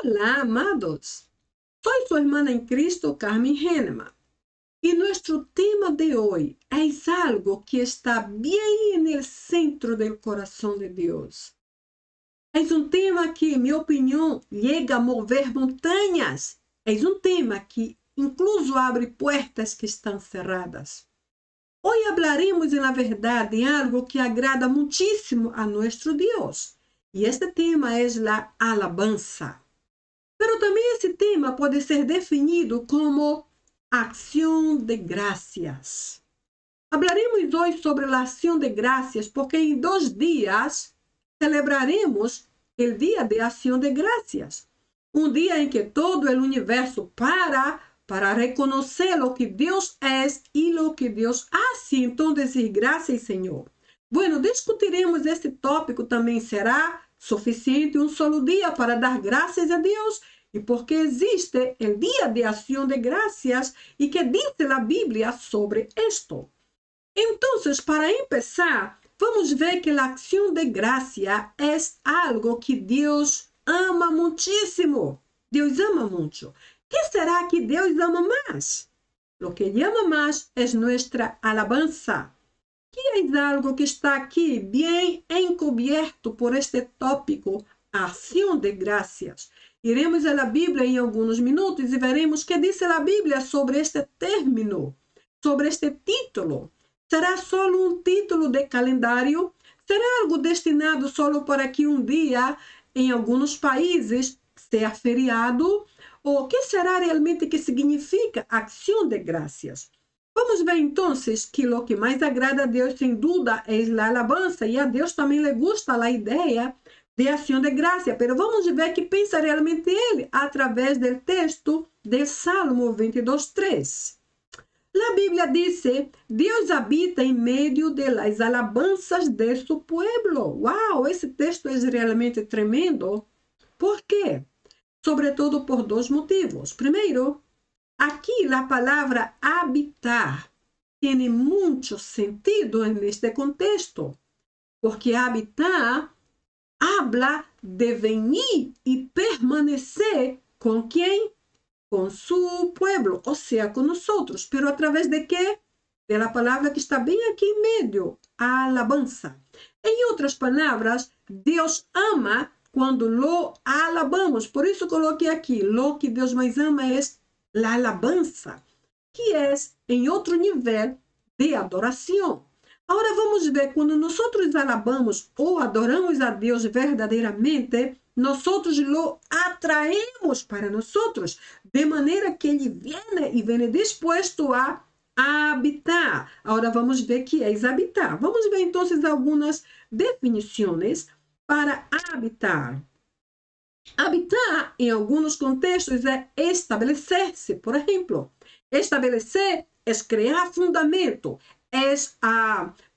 Hola, amados. Soy su hermana en Cristo, Carmen Henneman. Y nuestro tema de hoy es algo que está bien en el centro del corazón de Dios. Es un tema que, en mi opinión, llega a mover montañas. Es un tema que incluso abre puertas que están cerradas. Hoy hablaremos, en la verdad, de algo que agrada muchísimo a nuestro Dios. Y este tema es la alabanza. Pero também esse tema pode ser definido como ação de graças. Hablaremos hoje sobre a ação de graças porque em 2 dias celebraremos o Dia de Ação de Graças. Um dia em que todo o universo para reconhecer o que Deus é e o que Deus hace. Então, dizer graças, Senhor. Bueno, discutiremos esse tópico também. Será suficiente um solo dia para dar graças a Deus? E porque existe o Dia de Ação de Graças e que diz a Bíblia sobre isto. Então, para começar, vamos ver que a ação de graça é algo que Deus ama muitíssimo. Deus ama muito. Que será que Deus ama mais? O que Ele ama mais é nossa alabanza, que é algo que está aqui bem encoberto por este tópico, ação de graças. Iremos à Bíblia em alguns minutos e veremos o que diz a Bíblia sobre este término, sobre este título. Será só um título de calendário? Será algo destinado só para que um dia, em alguns países, seja feriado? Ou o que será realmente que significa ação de graças? Vamos ver então que o que mais agrada a Deus, sem dúvida, é a alabança, e a Deus também lhe gusta a ideia de ação de graça. Mas vamos ver que pensa realmente ele através do texto de Salmo 22:3. A Bíblia diz: Deus habita em meio de las alabanzas de su pueblo. Uau, esse texto é realmente tremendo. Por quê? Sobretudo por 2 motivos. Primeiro, aqui a palavra habitar tem muito sentido neste contexto, porque habitar habla de venir e permanecer com quem? Com su pueblo, ou seja, com nós outros. Pero através de quê? De la palavra que está bem aqui em meio, a alabanza. Em outras palavras, Deus ama quando lo alabamos. Por isso coloquei aqui, lo que Deus mais ama é a alabanza, que é em outro nível de adoração. Agora vamos ver, quando nós alabamos ou adoramos a Deus verdadeiramente, nós lo atraemos para nós, de maneira que Ele vem disposto a habitar. Agora vamos ver o que é habitar. Vamos ver então algumas definições para habitar. Habitar, em alguns contextos, é estabelecer-se. Por exemplo, estabelecer é criar fundamento, é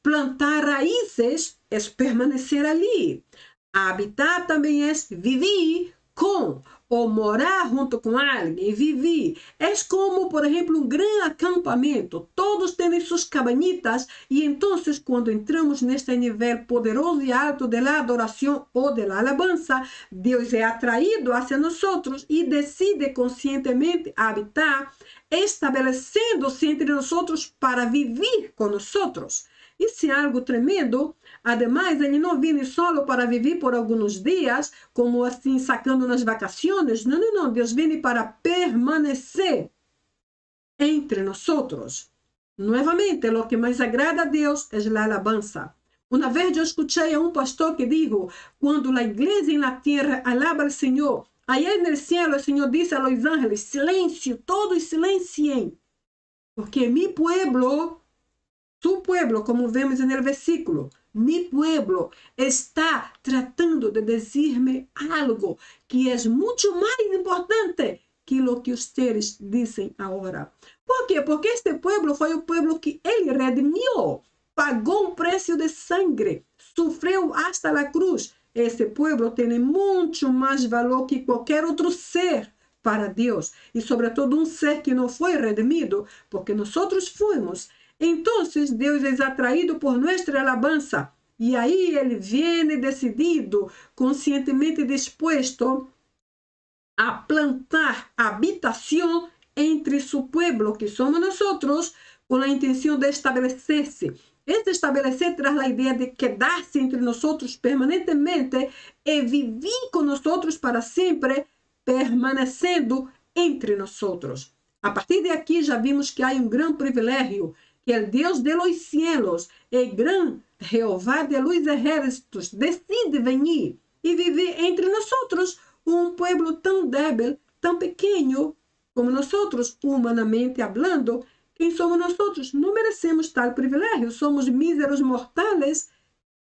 plantar raízes, é permanecer ali. Habitar também é viver com ou morar junto com alguém, viver. É como, por exemplo, um grande acampamento. Todos têm suas cabanitas e então, quando entramos neste nível poderoso e alto da adoração ou da alabanza, Deus é atraído hacia nós e decide conscientemente habitar, estabelecendo-se entre nós para viver com nós. Isso é algo tremendo. Ademais, ele não vem só para viver por alguns dias, como assim, sacando nas vacações. Não. Deus vem para permanecer entre nós. Novamente, o que mais agrada a Deus é a alabanza. Uma vez eu escutei a um pastor que disse: quando a igreja na terra alaba ao Senhor, allá no céu o Senhor diz a los ángeles: silêncio, todos silenciem, porque mi pueblo, su pueblo, como vemos no versículo, mi pueblo está tratando de dizer-me algo que é muito mais importante que o que vocês dizem agora. Por quê? Porque este pueblo foi o pueblo que ele redimiu, pagou um preço de sangue, sofreu hasta a cruz. Esse pueblo tem muito mais valor que qualquer outro ser para Deus, e sobretudo um ser que não foi redimido, porque nós fomos. Então, Deus é atraído por nossa alabanza. E aí ele vem decidido, conscientemente disposto a plantar habitación entre su pueblo, que somos nosotros, con la intención de establecerse. Este establecer tras la idea de quedarse entre nosotros permanentemente y vivir con nosotros para siempre, permaneciendo entre nosotros. A partir de aquí já vimos que há um grande privilégio, que o Deus de los cielos, o grande Jeová de los ejércitos, decide venir e viver entre nós, um pueblo tão débil, tão pequeno como nós, humanamente hablando. Quem somos nós? Não merecemos tal privilégio, somos míseros mortais.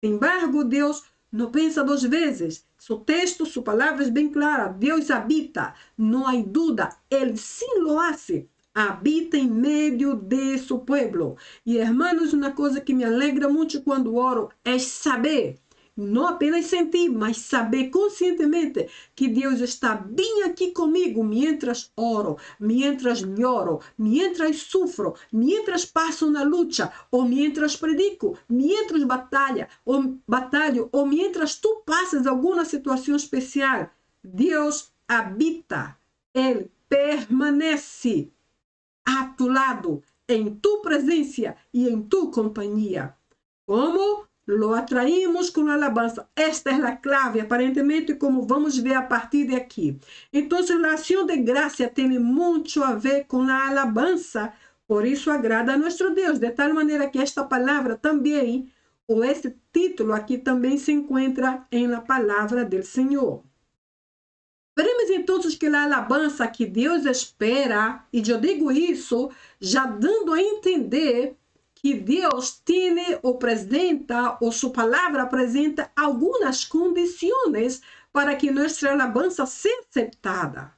Sin embargo, Deus não pensa duas vezes. Seu texto, sua palavra é bem clara. Deus habita, não há dúvida. Ele sim lo hace. Habita em meio de seu povo. E, hermanos, uma coisa que me alegra muito quando oro é saber, não apenas sentir, mas saber conscientemente que Deus está bem aqui comigo mientras oro, mientras lloro, mientras sufro, mientras passo na luta, ou mientras predico, mientras batalho, ou mientras tu passas alguma situação especial. Deus habita, Ele permanece a tu lado, em tu presença e em tu companhia. Como lo atraímos com a alabança. Esta é a clave, aparentemente, como vamos ver a partir de aqui. Então, a ação de graça tem muito a ver com a alabança, por isso agrada a nosso Deus, de tal maneira que esta palavra também, ou esse título aqui também se encontra em la palavra del Senhor. Veremos então que a alabança que Deus espera, e eu digo isso já dando a entender que Deus tem ou apresenta, ou sua palavra apresenta algumas condições para que nossa alabança seja aceptada.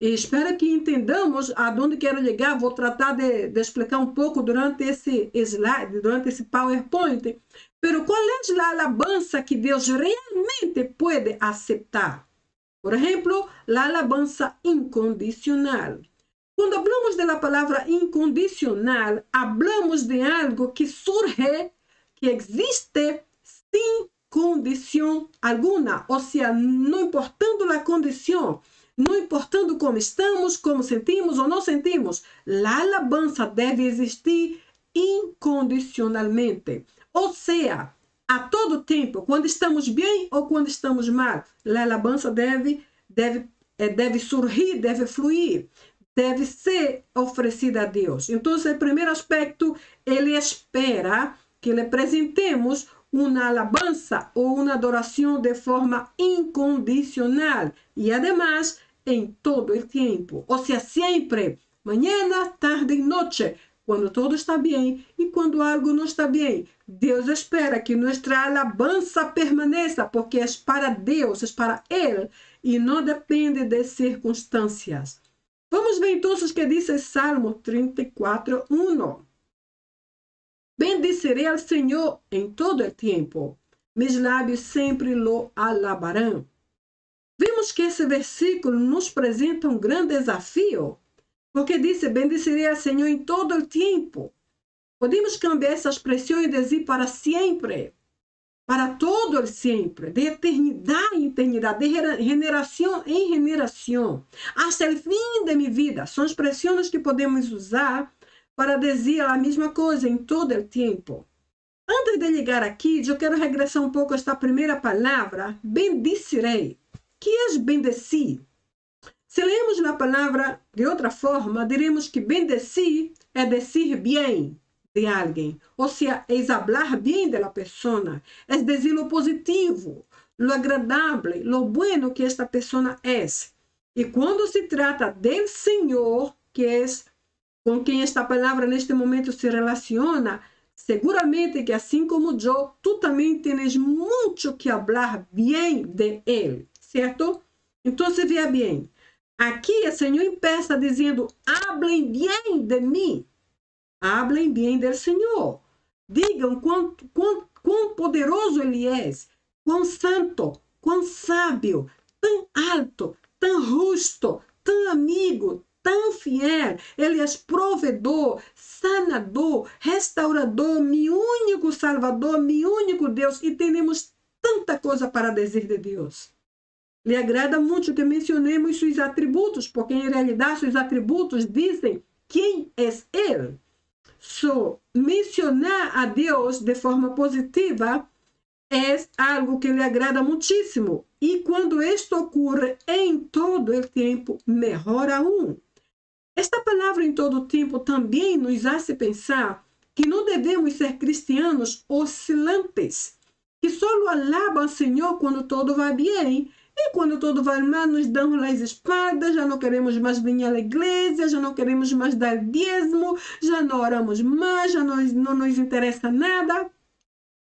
E espero que entendamos aonde quero chegar. Vou tratar de explicar um pouco durante esse slide, durante esse PowerPoint. Pero qual é a alabança que Deus realmente pode aceitar? Por exemplo, a alabança incondicional. Quando hablamos de la palavra incondicional, hablamos de algo que surge, que existe sin condição alguma. Ou seja, não importando a condição, não importando como estamos, como sentimos ou não sentimos, a alabança deve existir incondicionalmente. Ou seja, a todo tempo, quando estamos bem ou quando estamos mal, a alabança deve surgir, deve fluir, deve ser oferecida a Deus. Então, o primeiro aspecto, ele espera que lhe apresentemos uma alabança ou uma adoração de forma incondicional e, además, em todo o tempo. Ou seja, sempre, manhã, tarde e noite, quando tudo está bem e quando algo não está bem. Deus espera que nossa alabança permaneça, porque é para Deus, é para Ele, e não depende de circunstâncias. Vamos ver então o que diz Salmo 34, 1. Bendicerei ao Senhor em todo o tempo. Meus lábios sempre lo alabarão. Vemos que esse versículo nos apresenta um grande desafio, porque diz, bendicerei ao Senhor em todo o tempo. Podemos cambiar essa expressão e dizer para sempre, para todo o sempre, de eternidade em eternidade, de generação em generação, até o fim de minha vida. São expressões que podemos usar para dizer a mesma coisa em todo o tempo. Antes de chegar aqui, eu quero regressar um pouco a esta primeira palavra, bendicerei. Que é bendecir? Se lemos a palavra de outra forma, diremos que bendecir é dizer bem de alguém, ou seja, é falar bem da pessoa, é dizer lo positivo, lo agradável, lo bueno que esta pessoa é. E quando se trata do Senhor, que é com quem esta palavra neste momento se relaciona, seguramente que assim como eu, tu também tens muito que falar bem de Ele, certo? Então, se veja bem, aqui o Senhor empieza dizendo, hablem bem de mim. Hablem bem do Senhor. Digam quão poderoso Ele é, quão santo, quão sábio, tão alto, tão justo, tão amigo, tão fiel. Ele é provedor, sanador, restaurador, meu único Salvador, meu único Deus. E temos tanta coisa para dizer de Deus. Le agrada muito que mencionemos seus atributos, porque em realidade seus atributos dizem quem é Ele. Mencionar a Deus de forma positiva é algo que lhe agrada muitíssimo. E quando isto ocorre em todo o tempo, melhor aún. Esta palavra em todo o tempo também nos hace pensar que não devemos ser cristianos oscilantes, que só alabam ao Senhor quando tudo vai bem, e quando tudo vai mal nos damos as espaldas, já não queremos mais vir à igreja, já não queremos mais dar dízimo, já não oramos mais, já não nos interessa nada.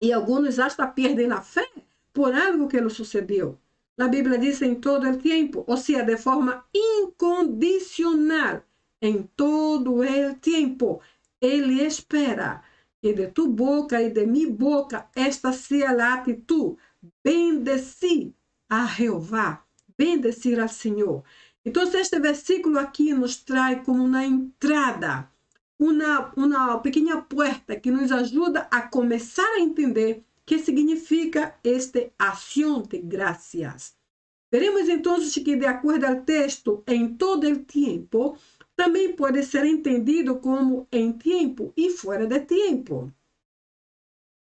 E alguns hasta perdem a fé por algo que lhe sucedeu. A Bíblia diz em todo o tempo, ou seja, de forma incondicional, em todo o tempo. Ele espera que de tu boca e de mi boca esta seja a atitude. Bendecir a Jeová, bendecir ao Senhor. Então, este versículo aqui nos traz como uma entrada, uma pequena porta que nos ajuda a começar a entender o que significa esta ação de graças. Veremos então que, de acordo ao texto, em todo o tempo, também pode ser entendido como em tempo e fora de tempo.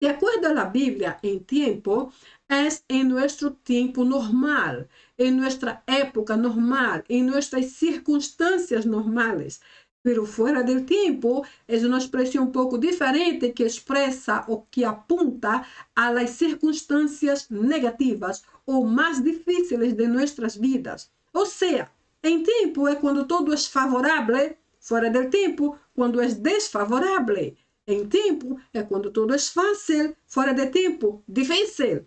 De acordo à Bíblia, em tempo é em nosso tempo normal, em nossa época normal, em nossas circunstâncias normais. Pero fora do tempo é uma expressão um pouco diferente que expressa ou que apunta às circunstâncias negativas ou mais difíceis de nossas vidas. Ou seja, em tempo é quando tudo é favorável, fora do tempo, quando é desfavorável. Em tempo é quando tudo é fácil, fora de tempo, difícil.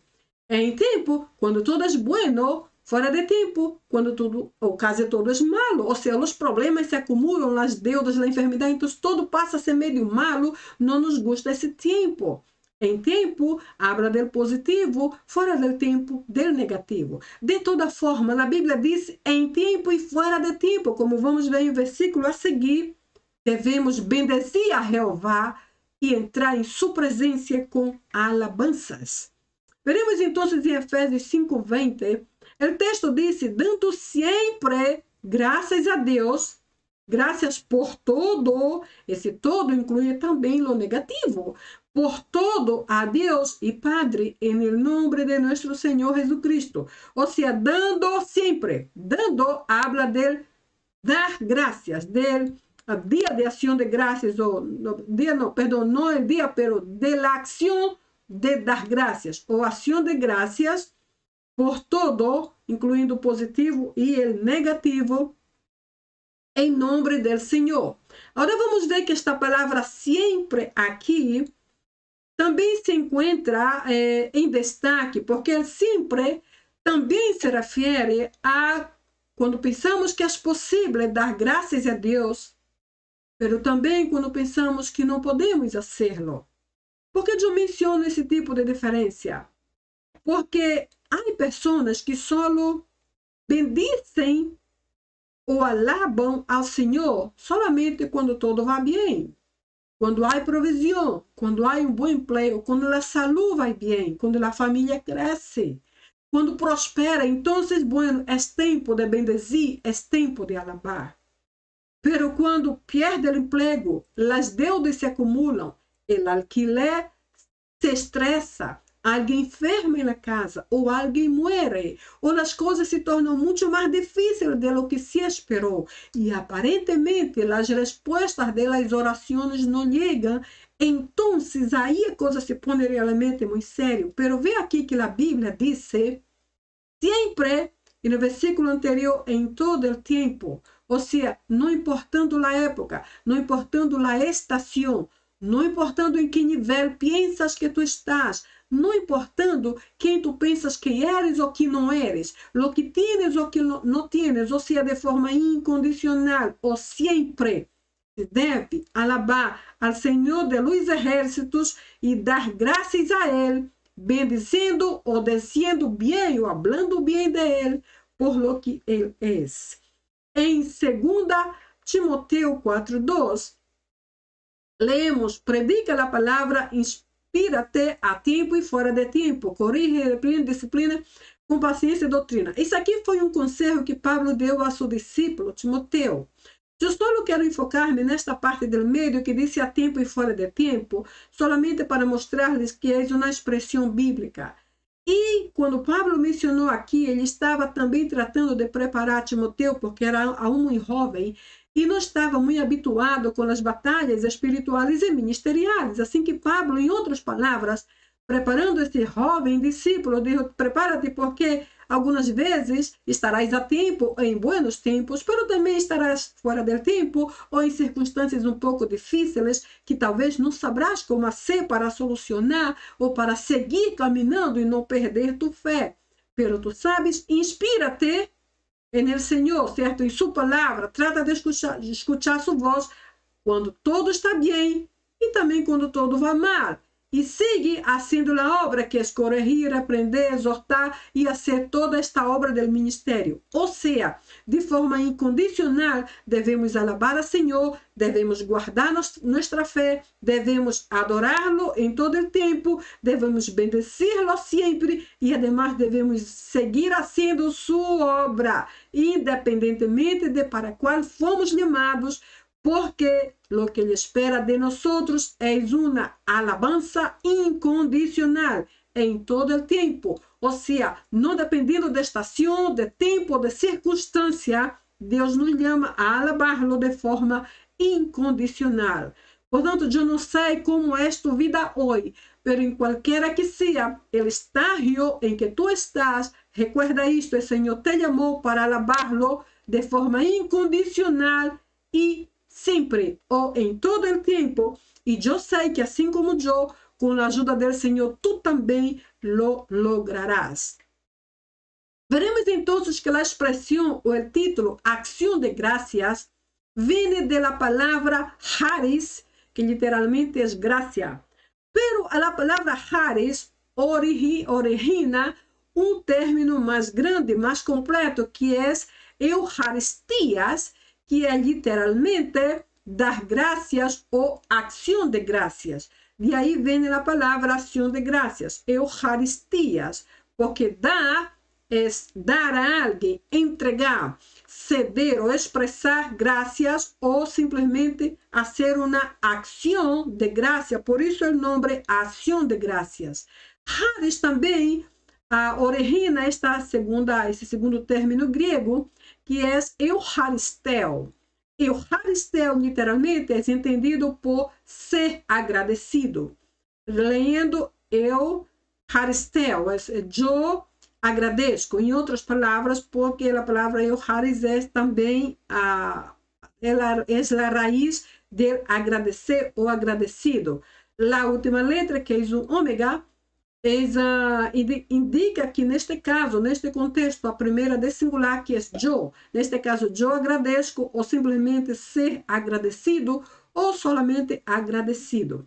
Em tempo, quando tudo é bueno, fora de tempo, quando tudo, ou quase tudo é malo. Ou seja, os problemas se acumulam, as deudas, a enfermidade, então tudo passa a ser meio malo, não nos gusta esse tempo. Em tempo, habla do positivo, fora do tempo, do negativo. De toda forma, a Bíblia diz em tempo e fora de tempo, como vamos ver em versículo a seguir, devemos bendecer a Jeová e entrar em sua presença com alabanças. Veremos então em Efésios 5:20, o texto diz, dando sempre graças a Deus, graças por todo, esse todo inclui também o negativo, por todo a Deus e Padre, em nome de nosso Senhor Jesucristo. Ou seja, dando sempre, dando habla de dar graças, del dia de ação de graças, ou dia não, perdão, não é dia, pero de la acción de dar graças, ou ação de graças por todo, incluindo o positivo e o negativo, em nome do Senhor. Agora vamos ver que esta palavra sempre aqui também se encontra em destaque, porque sempre também se refere a quando pensamos que é possível dar graças a Deus, mas também quando pensamos que não podemos fazê-lo. Por que eu menciono esse tipo de diferença? Porque há pessoas que só bendicem ou alabam ao Senhor solamente quando tudo vai bem, quando há provisão, quando há um bom emprego, quando a saúde vai bem, quando a família cresce, quando prospera. Então, bueno, é tempo de bendecir, é tempo de alabar. Pero quando perde o emprego, as deudas se acumulam, o alquiler se estressa, alguém enferma na casa, ou alguém muere, ou as coisas se tornam muito mais difíceis de lo que se esperou, e aparentemente as respostas das orações não chegam. Então aí a coisa se põe realmente muito sério. Pero vê aqui que a Bíblia diz, sempre, e no versículo anterior, em todo o tempo, ou seja, não importando a época, não importando a estação, não importando em que nível pensas que tu estás, não importando quem tu pensas que eres ou que não eres, lo que tienes ou que não tienes, ou seja, de forma incondicional, ou sempre, se deve alabar ao Senhor de los exércitos e dar graças a Ele, bendiciendo ou dizendo bem ou hablando bem de Ele, por lo que Ele é. Em 2 Timoteo 4:2, leemos, predica a palavra, inspira-te a tempo e fora de tempo, corrige, repreende, disciplina, com paciência e doutrina. Isso aqui foi um conselho que Pablo deu a seu discípulo, Timoteo. Eu só quero enfocar-me nesta parte do meio que diz a tempo e fora de tempo, solamente para mostrar-lhes que é uma expressão bíblica. E quando Pablo mencionou aqui, ele estava também tratando de preparar Timoteu, porque era aún muito jovem, e não estava muito habituado com as batalhas espirituais e ministeriais. Assim que Pablo, em outras palavras, preparando esse jovem discípulo, dijo, prepara-te porque algumas vezes estarás a tempo, em buenos tempos, mas também estarás fora do tempo ou em circunstâncias um pouco difíceis que talvez não sabrás como fazer para solucionar ou para seguir caminhando e não perder tu fé. Pero tu sabes, inspira-te en el Senhor, certo? Em sua palavra, trata de escuchar sua voz quando todo está bem e também quando todo vai mal. E sigue fazendo a obra que é corrigir, aprender, exortar e fazer toda esta obra do ministério. Ou seja, de forma incondicional, devemos alabar ao Senhor, devemos guardar nossa fé, devemos adorá-lo em todo o tempo, devemos bendecê-lo sempre e, además, devemos seguir fazendo sua obra, independentemente de para qual fomos chamados, porque lo que ele espera de nós é uma alabança incondicional em todo o tempo. Ou seja, não dependendo de estação, de tempo, de circunstância, Deus nos chama a alabá-lo de forma incondicional. Portanto, eu não sei como é tu vida hoje, mas em qualquer que seja o estágio em que tu estás, recuerda isto, o Senhor te chamou para alabá-lo de forma incondicional e sempre ou em todo o tempo, e eu sei que assim como eu, com a ajuda do Senhor, tu também lo lograrás. Veremos então que a expressão ou o título Acción de Gracias vem da palavra charis, que literalmente é gracia. Pero a palavra charis origina um término mais grande, mais completo, que é Eucarístias, que é literalmente dar graças ou acção de graças. De aí vem a palavra ação de graças, Eucarístias, porque dar é dar a alguém, entregar, ceder ou expressar graças ou simplesmente fazer uma ação de graça. Por isso o nome ação de graças. Charis também origina esse segundo término grego, que é Eucaristeo. Eucaristeo, literalmente, é entendido por ser agradecido. Lendo Eucaristeo, eu agradeço. Em outras palavras, porque a palavra Eucaris é também ela é a raiz de agradecer ou agradecido. A última letra, que é um ômega, indica que neste caso, neste contexto, a primeira de singular, que é eu. Neste caso, eu agradeço, ou simplesmente ser agradecido, ou solamente agradecido.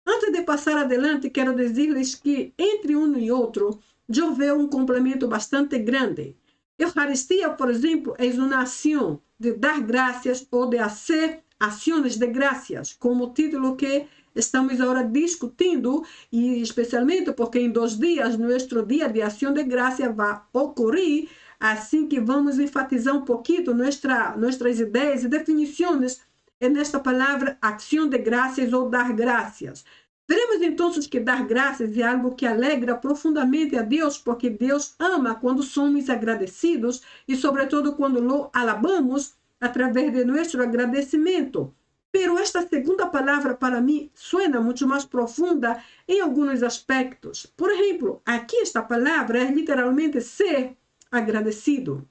Antes de passar adelante, quero dizer-lhes que entre um e outro, eu vejo um complemento bastante grande. Eucaristia, por exemplo, é uma ação de dar graças ou de fazer ações de graças, como o título que estamos agora discutindo, e especialmente porque em 2 dias, nosso dia de ação de graça vai ocorrer, assim que vamos enfatizar um pouquinho nossas ideias e definições nesta palavra ação de graças ou dar graças. Veremos então que dar graças é algo que alegra profundamente a Deus, porque Deus ama quando somos agradecidos e, sobretudo, quando lo alabamos através de nosso agradecimento. Pero esta segunda palavra para mim suena muito mais profunda em alguns aspectos. Por exemplo, aqui esta palavra é literalmente ser agradecido.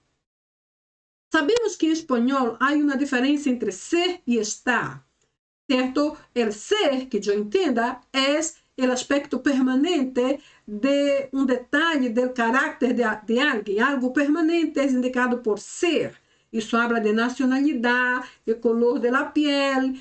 Sabemos que em espanhol há uma diferença entre ser e estar, certo? El ser, que eu entenda, é o aspecto permanente de um detalhe do caráter de alguém. Algo permanente é indicado por ser. Isso habla de nacionalidade, de color de la piel,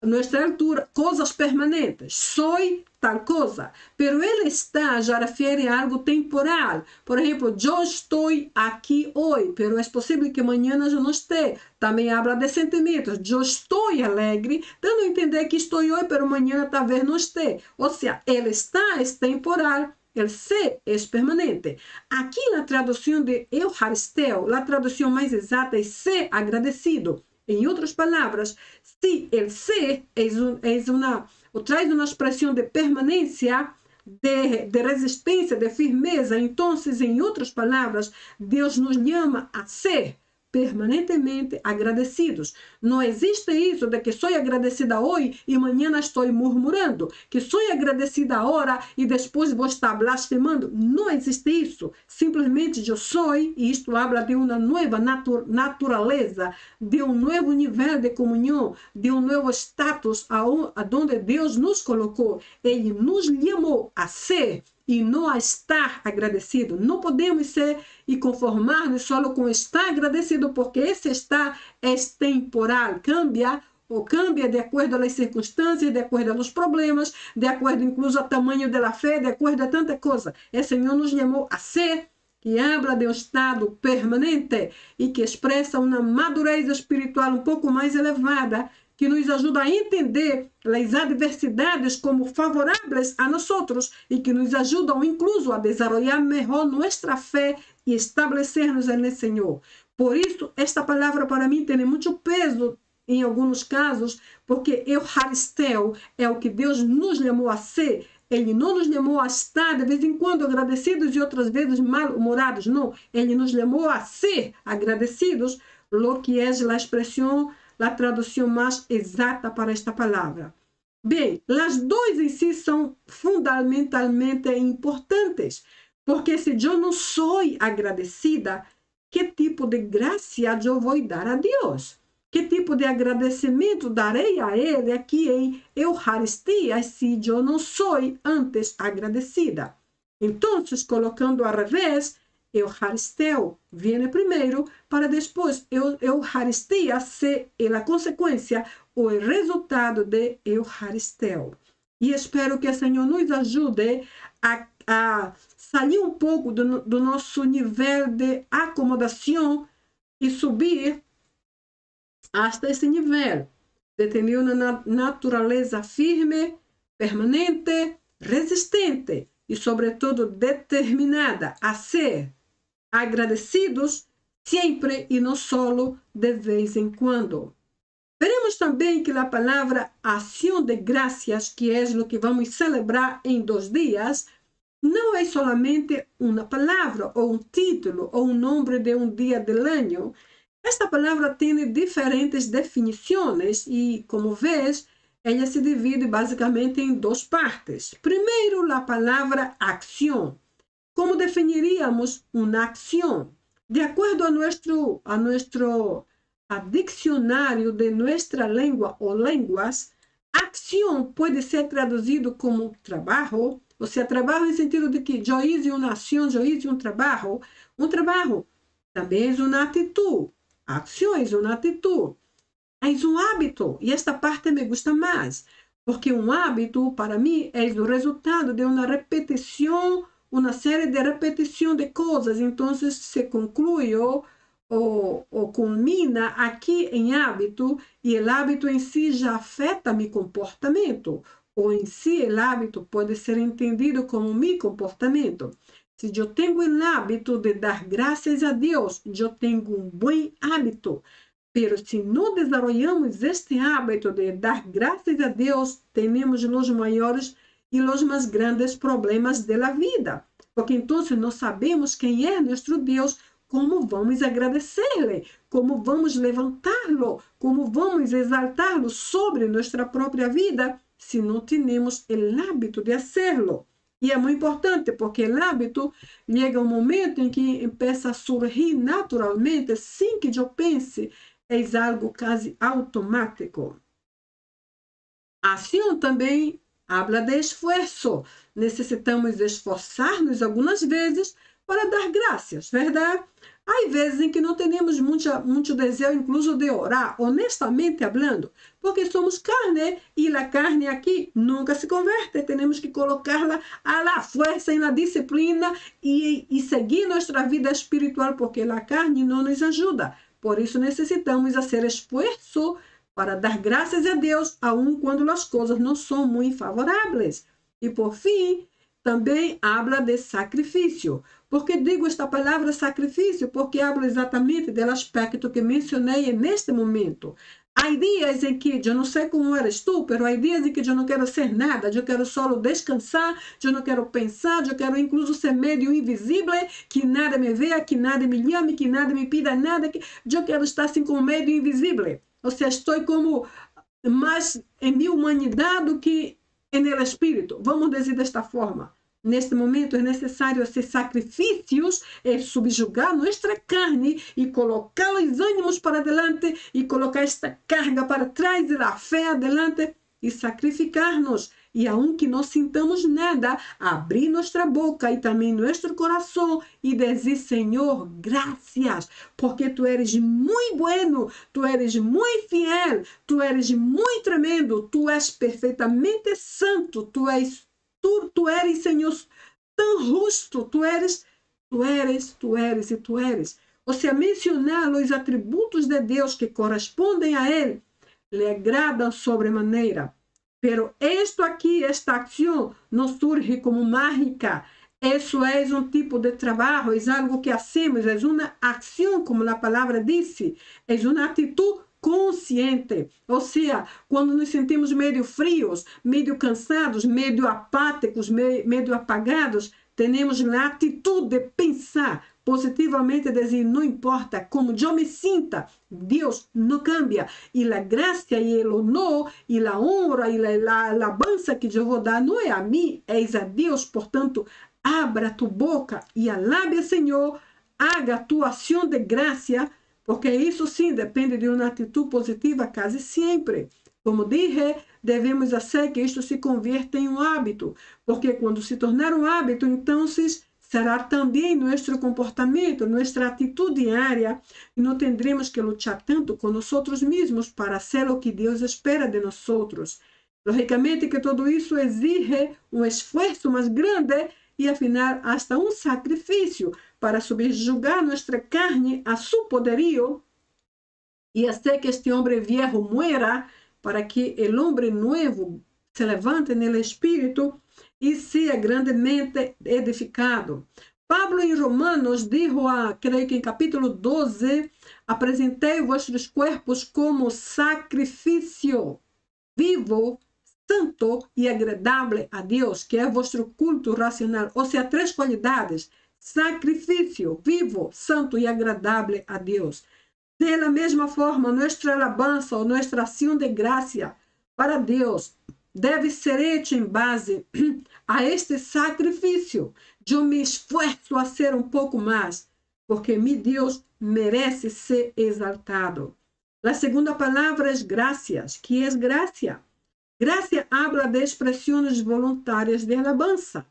nossa altura, coisas permanentes. Soy tal coisa. Pero ele está já refere a algo temporal. Por exemplo, eu estou aqui hoje, pero é possível que amanhã eu não esteja. Também habla de sentimentos. Eu estou alegre, dando a entender que estou hoje, pero amanhã talvez não esteja. Ou seja, ele está, é temporal. el ser es permanente. Aqui na tradução de Eucaristeo, a tradução mais exata é ser agradecido. Em outras palavras, se el ser traz uma expressão de permanência, de resistência, de firmeza, então, em outras palavras, Deus nos chama a ser permanentemente agradecidos. Não existe isso de que sou agradecida hoje e amanhã estou murmurando, que sou agradecida agora e depois vou estar blasfemando. Não existe isso. Simplesmente eu sou, e isto habla de uma nova natureza, de um novo nível de comunhão, de um novo status aonde Deus nos colocou. Ele nos chamou a ser e não a estar agradecido. Não podemos ser e conformar-nos só com estar agradecido, porque esse estar é temporal, cambia de acordo às circunstâncias, de acordo aos problemas, de acordo incluso ao tamanho da fé, de acordo a tanta coisa. O Senhor nos chamou a ser, que habla de um estado permanente e que expressa uma madurez espiritual um pouco mais elevada, que nos ajuda a entender as adversidades como favoráveis a nós e que nos ajudam incluso a desenvolver melhor nossa fé e estabelecer-nos no Senhor. Por isso, esta palavra para mim tem muito peso em alguns casos, porque Eucaristeo é o que Deus nos chamou a ser. Ele não nos chamou a estar de vez em quando agradecidos e outras vezes mal-humorados, não. Ele nos chamou a ser agradecidos, lo que é a expressão, a tradução mais exata para esta palavra. Bem, as duas em si são fundamentalmente importantes, porque se eu não sou agradecida, que tipo de graça eu vou dar a Deus? Que tipo de agradecimento darei a Ele aqui em Eucaristia se eu não sou antes agradecida? Então, colocando ao revés, Eucaristeo vem primeiro, para depois Eucaristia ser a consequência ou o resultado de Eucaristeo. E espero que o Senhor nos ajude a sair um pouco do nosso nível de acomodação e subir hasta esse nível de ter uma natureza firme, permanente, resistente e, sobretudo, determinada a ser agradecidos sempre e não só de vez em quando. Veremos também que a palavra ação de graças, que é o que vamos celebrar em 2 dias, não é solamente uma palavra ou um título ou um nome de um dia do ano. Esta palavra tem diferentes definições e, como vês, ela se divide basicamente em 2 partes. Primeiro, a palavra ação. Como definiríamos uma ação? De acordo a nosso dicionário de nossa língua ou línguas, ação pode ser traduzido como trabalho, ou seja, trabalho no sentido de que eu hice uma ação, eu hice um trabalho. Um trabalho também é uma atitude. A ação é uma atitude. É um hábito, e esta parte me gusta mais, porque um hábito, para mim, é o resultado de uma repetição, uma série de repetição de coisas. Então, se conclui ou culmina aqui em hábito, e o hábito em si já afeta meu comportamento, ou em si o hábito pode ser entendido como meu comportamento. Se eu tenho o hábito de dar graças a Deus, eu tenho um bom hábito. Pero se não desenvolvemos este hábito de dar graças a Deus, temos os maiores e os mais grandes problemas da vida. Porque então não sabemos quem é nosso Deus, como vamos agradecer-lhe, como vamos levantá-lo, como vamos exaltá-lo sobre nossa própria vida, se não temos o hábito de fazê-lo. E é muito importante, porque o hábito chega um momento em que começa a surgir naturalmente, sem que eu pense, é algo quase automático. A ação também habla de esforço. Necessitamos esforçar-nos algumas vezes para dar graças, verdade? Há vezes em que não temos muito desejo, incluso de orar, honestamente falando, porque somos carne e a carne aqui nunca se converte. Temos que colocá-la à força e na disciplina e seguir nossa vida espiritual, porque a carne não nos ajuda. Por isso necessitamos fazer esforço para dar graças a Deus, aun quando as coisas não são muito favoráveis. E por fim, também habla de sacrifício. Por que digo esta palavra sacrifício? Porque habla exatamente do aspecto que mencionei neste momento. Há dias em que, eu não sei como eres tu, mas há dias em que eu não quero ser nada, eu quero só descansar, eu não quero pensar, eu quero incluso ser meio invisível, que nada me veja, que nada me llame, que nada me pida nada, que eu quero estar assim como meio invisível. Ou seja, estou como mais em minha humanidade do que no espírito. Vamos dizer desta forma. Neste momento é necessário ser sacrifícios, subjugar nossa carne e colocar os ânimos para adelante e colocar esta carga para trás e a fé adelante e sacrificar-nos. E aunque não sintamos nada, abrir nossa boca e também nosso coração e dizer, Senhor, graças, porque tu eres muito bueno, tu eres muito fiel, tu eres muito tremendo, tu és perfeitamente santo, tu eres, Senhor, tão justo, tu eres. Ou seja, mencionar os atributos de Deus que correspondem a Ele, lhe agrada sobremaneira. Pero esto aqui, esta ação, não surge como mágica. Isso é um tipo de trabalho, é algo que hacemos, é uma ação, como a palavra disse, é uma atitude consciente. Ou seja, quando nos sentimos meio frios, meio cansados, meio apáticos, meio apagados, temos a atitude de pensar positivamente, dizer, não importa como eu me sinta, Deus não cambia. E a graça e o honor, e a honra, e a alabança que eu vou dar, não é a mim, é a Deus. Portanto, abra tu boca e alabe, Senhor, haga tua ação de graça, porque isso sim depende de uma atitude positiva quase sempre. Como dije, devemos fazer que isto se convierta em um hábito, porque quando se tornar um hábito, então será também nosso comportamento, nossa atitude diária, e não teremos que lutar tanto com nós mesmos para ser o que Deus espera de nós. Logicamente que tudo isso exige um esforço mais grande e, afinal, hasta um sacrifício para subjugar nossa carne a seu poderio e fazer que este homem viejo muera para que o homem novo se levante no espírito e seja grandemente edificado. Pablo em Romanos dijo, creio que em capítulo 12, apresentei vossos corpos como sacrifício vivo, santo e agradável a Deus, que é vosso culto racional. Ou seja, 3 qualidades: sacrifício, vivo, santo e agradável a Deus. Da mesma forma, nossa alabança ou nossa ação de graça para Deus deve ser hecha em base a este sacrifício. Eu me esforço a ser um pouco mais, porque meu Deus merece ser exaltado. A segunda palavra é graças. Que é graça? Graça habla de expressões voluntárias de alabança.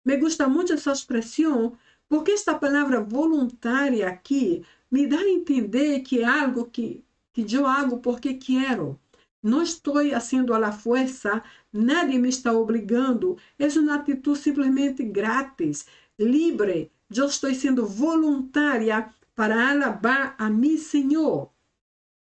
Me gusta muito essa expressão, porque esta palavra voluntária aqui me dá a entender que é algo que eu hago porque quero. Não estou fazendo a la fuerza, nadie me está obrigando. É uma atitude simplesmente grátis, livre. Eu estou sendo voluntária para alabar a mi Senhor.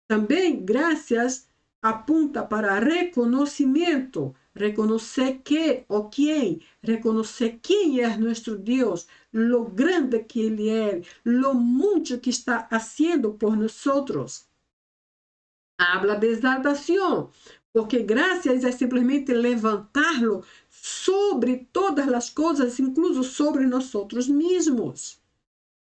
Também, graças apunta para reconhecimento. Reconhecer que ou quem, reconhecer quem é nosso Deus, lo grande que Ele é, lo muito que está fazendo por nós. Habla de exaltação, porque graças é simplesmente levantá-lo sobre todas as coisas, incluso sobre nós mesmos.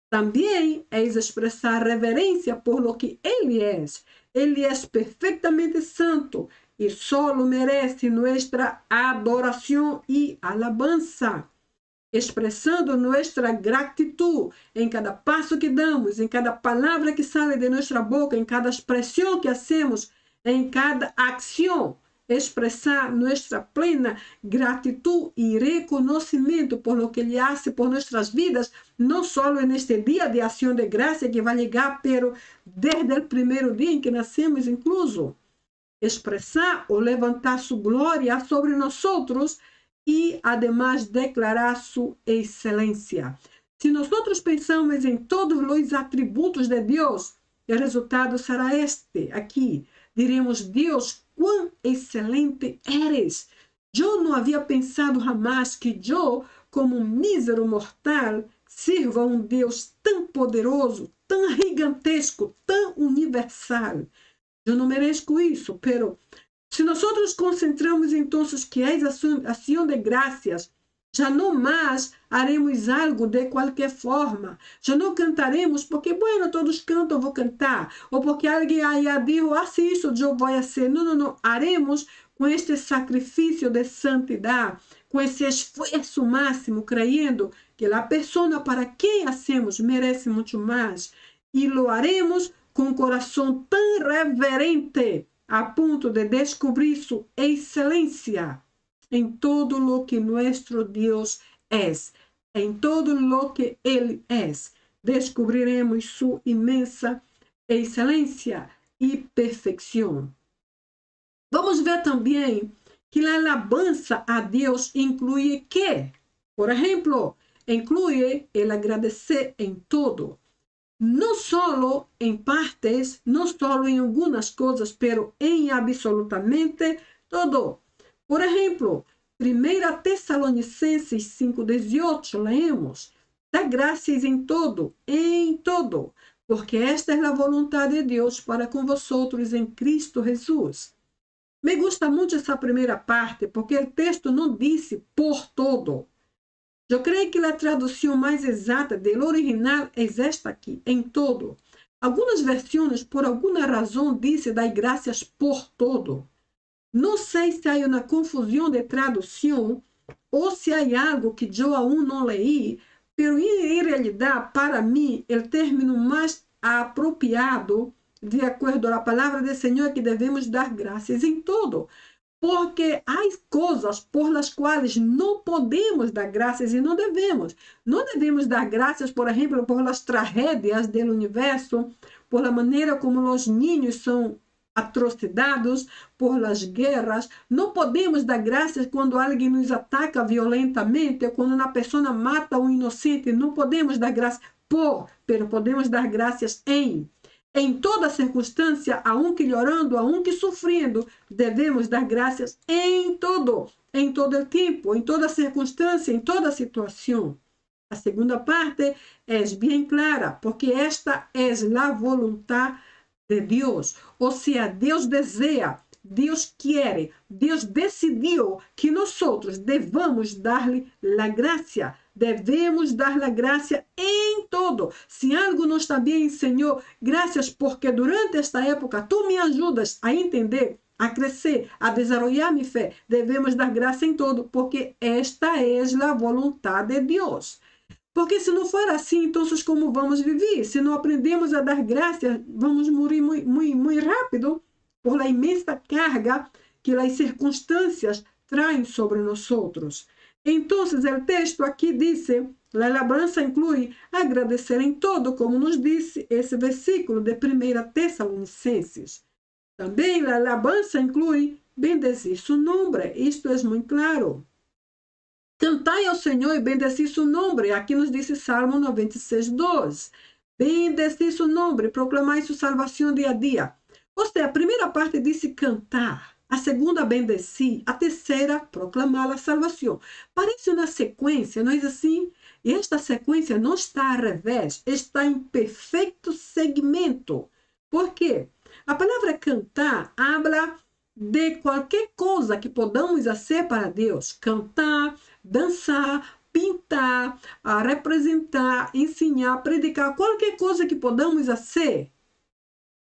Também é expressar reverência por lo que Ele é. Ele é perfeitamente santo e só merece nossa adoração e alabança, expressando nossa gratidão em cada passo que damos, em cada palavra que sai de nossa boca, em cada expressão que hacemos, em cada ação, expressar nossa plena gratidão e reconhecimento por lo que Ele faz por nossas vidas, não só neste dia de ação de graça que vai chegar, pero desde o primeiro dia em que nascemos, incluso. Expressar ou levantar sua glória sobre nós e, además, declarar sua excelência. Se nós pensamos em todos os atributos de Deus, o resultado será este aqui. Diremos, Deus, quão excelente eres. Eu não havia pensado jamais que eu como um mísero mortal, sirva a um Deus tão poderoso, tão gigantesco, tão universal. Eu não mereço isso, pero se nós concentramos então que é a ação de graças, já não mais haremos algo de qualquer forma. Já não cantaremos porque, bueno, todos cantam, vou cantar. Ou porque alguém aí dijo, se isso eu vou fazer. Não, não, não. Haremos com este sacrifício de santidade, com esse esforço máximo, creyendo que a pessoa para quem hacemos merece muito mais. E lo haremos com um coração tão reverente, a ponto de descobrir sua excelência em todo lo que nuestro Dios es, em todo lo que Ele es. Descobriremos sua imensa excelência e perfeição. Vamos ver também que a alabança a Deus inclui que, por exemplo, inclui el agradecer em todo. No solo en partes, no solo en algunas cosas, pero en absolutamente todo. Por ejemplo, 1 Tesalonicenses 5:18, leemos: dá graças em todo, porque esta é a vontade de Deus para com vosotros em Cristo Jesus. Me gusta muito essa primeira parte, porque o texto não disse por todo. Eu creio que a tradução mais exata do original é esta aqui, em todo. Algumas versões, por alguma razão, dizem dar graças por todo. Não sei se há uma confusão de tradução ou se há algo que eu aún não leí, mas em realidade, para mim, o término mais apropriado, de acordo à palavra do Senhor, é que devemos dar graças em todo. Porque há coisas por las quais não podemos dar graças e não devemos. Não devemos dar graças, por exemplo, por las tragédias do universo, por la maneira como os niños são atrocidades, por las guerras. Não podemos dar graças quando alguém nos ataca violentamente, ou quando uma pessoa mata um inocente. Não podemos dar graças pero podemos dar graças em toda circunstância, aunque llorando, aunque sofrendo, devemos dar graças em todo o tempo, em toda circunstância, em toda situação. A segunda parte é bem clara, porque esta é a vontade de Deus. Ou seja, Deus deseja, Deus quer, Deus decidiu que nós devamos dar-lhe a graça. Devemos dar a graça em todo. Se algo não está bem, Senhor, graças porque durante esta época tu me ajudas a entender, a crescer, a desenvolver minha fé. Devemos dar graça em todo, porque esta é a vontade de Deus. Porque se não for assim, então como vamos viver? Se não aprendemos a dar graças, vamos morrer muito rápido por la imensa carga que as circunstâncias traem sobre nós. Então, o texto aqui diz: a alabança inclui agradecer em todo, como nos disse esse versículo de 1 Tesalonicenses. Também a alabança inclui bendecir seu nome. Isto é muito claro. Cantai ao Senhor e bendecir seu nome. Aqui nos diz Salmo 96:2. Bendecir seu nome, proclamai sua salvação dia a dia. Ou seja, a primeira parte diz cantar. A segunda, bendecir. A terceira, proclamar a salvação. Parece uma sequência, não é assim? E esta sequência não está ao revés, está em perfeito segmento. Por quê? A palavra cantar habla de qualquer coisa que podamos fazer para Deus. Cantar, dançar, pintar, representar, ensinar, predicar, qualquer coisa que podamos fazer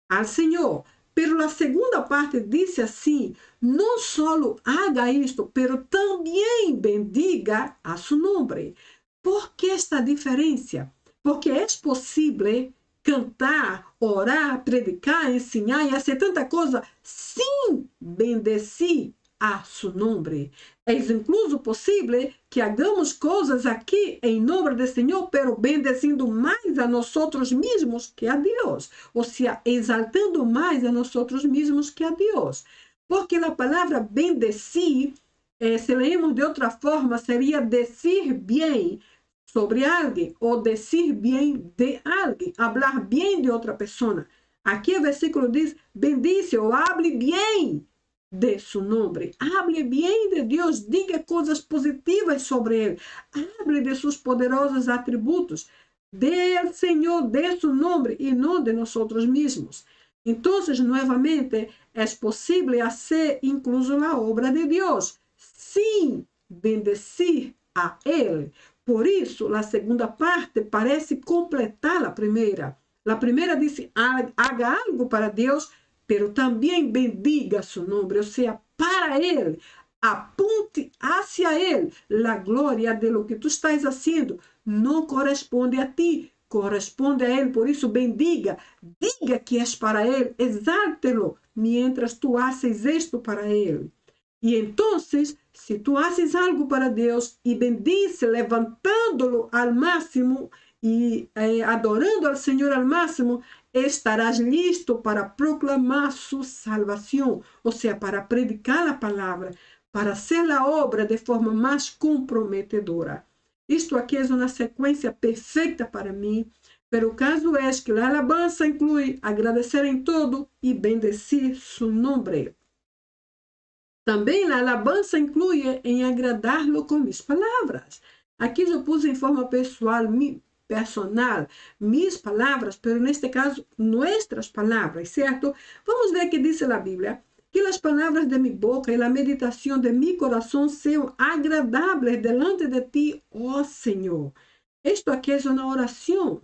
ao Senhor. Pero a segunda parte diz assim: não só haga isto, pero também bendiga a seu nome. Por que esta diferença? Porque é possível cantar, orar, predicar, ensinar e fazer tanta coisa sem bendecir a seu nome. É incluso possível que hagamos coisas aqui em nome do Senhor, pero bendecindo mais a nós mesmos que a Deus. Ou seja, exaltando mais a nós mesmos que a Deus. Porque a palavra bendecir, se leemos de outra forma, seria dizer bem sobre alguém ou dizer bem de alguém, falar bem de outra pessoa. Aqui o versículo diz: bendice ou hable bem de su nombre. Hable bien de Dios, diga cosas positivas sobre Él. Hable de sus poderosos atributos, del Señor, de su nombre y no de nosotros mismos. Entonces, nuevamente, es posible hacer incluso la obra de Dios sin bendecir a Él. Por isso, a segunda parte parece completar a primeira. A primeira diz, haga algo para Deus, pero também bendiga su nome, ou seja, para Ele, apunte hacia Ele. A glória de lo que tu estás haciendo não corresponde a ti, corresponde a Ele. Por isso, bendiga, diga que és para Ele, exalte-lo, mientras tu haces esto para Ele. E então, se tu haces algo para Deus e bendice, levantando-lo ao máximo e adorando ao Senhor ao máximo, estarás listo para proclamar sua salvação, ou seja, para predicar a palavra, para hacer a obra de forma mais comprometedora. Isto aqui é uma sequência perfeita para mim, pero o caso é que a alabança inclui agradecer em todo e bendecir su nome. Também a alabança inclui em agradá-lo com minhas palavras. Aqui eu pus em forma personal minhas palavras, pero neste caso, nossas palavras, certo? Vamos ver o que diz a Bíblia. Que as palavras de minha boca e a meditação de meu coração sejam agradáveis delante de ti, ó Senhor. Isto aqui é uma oração,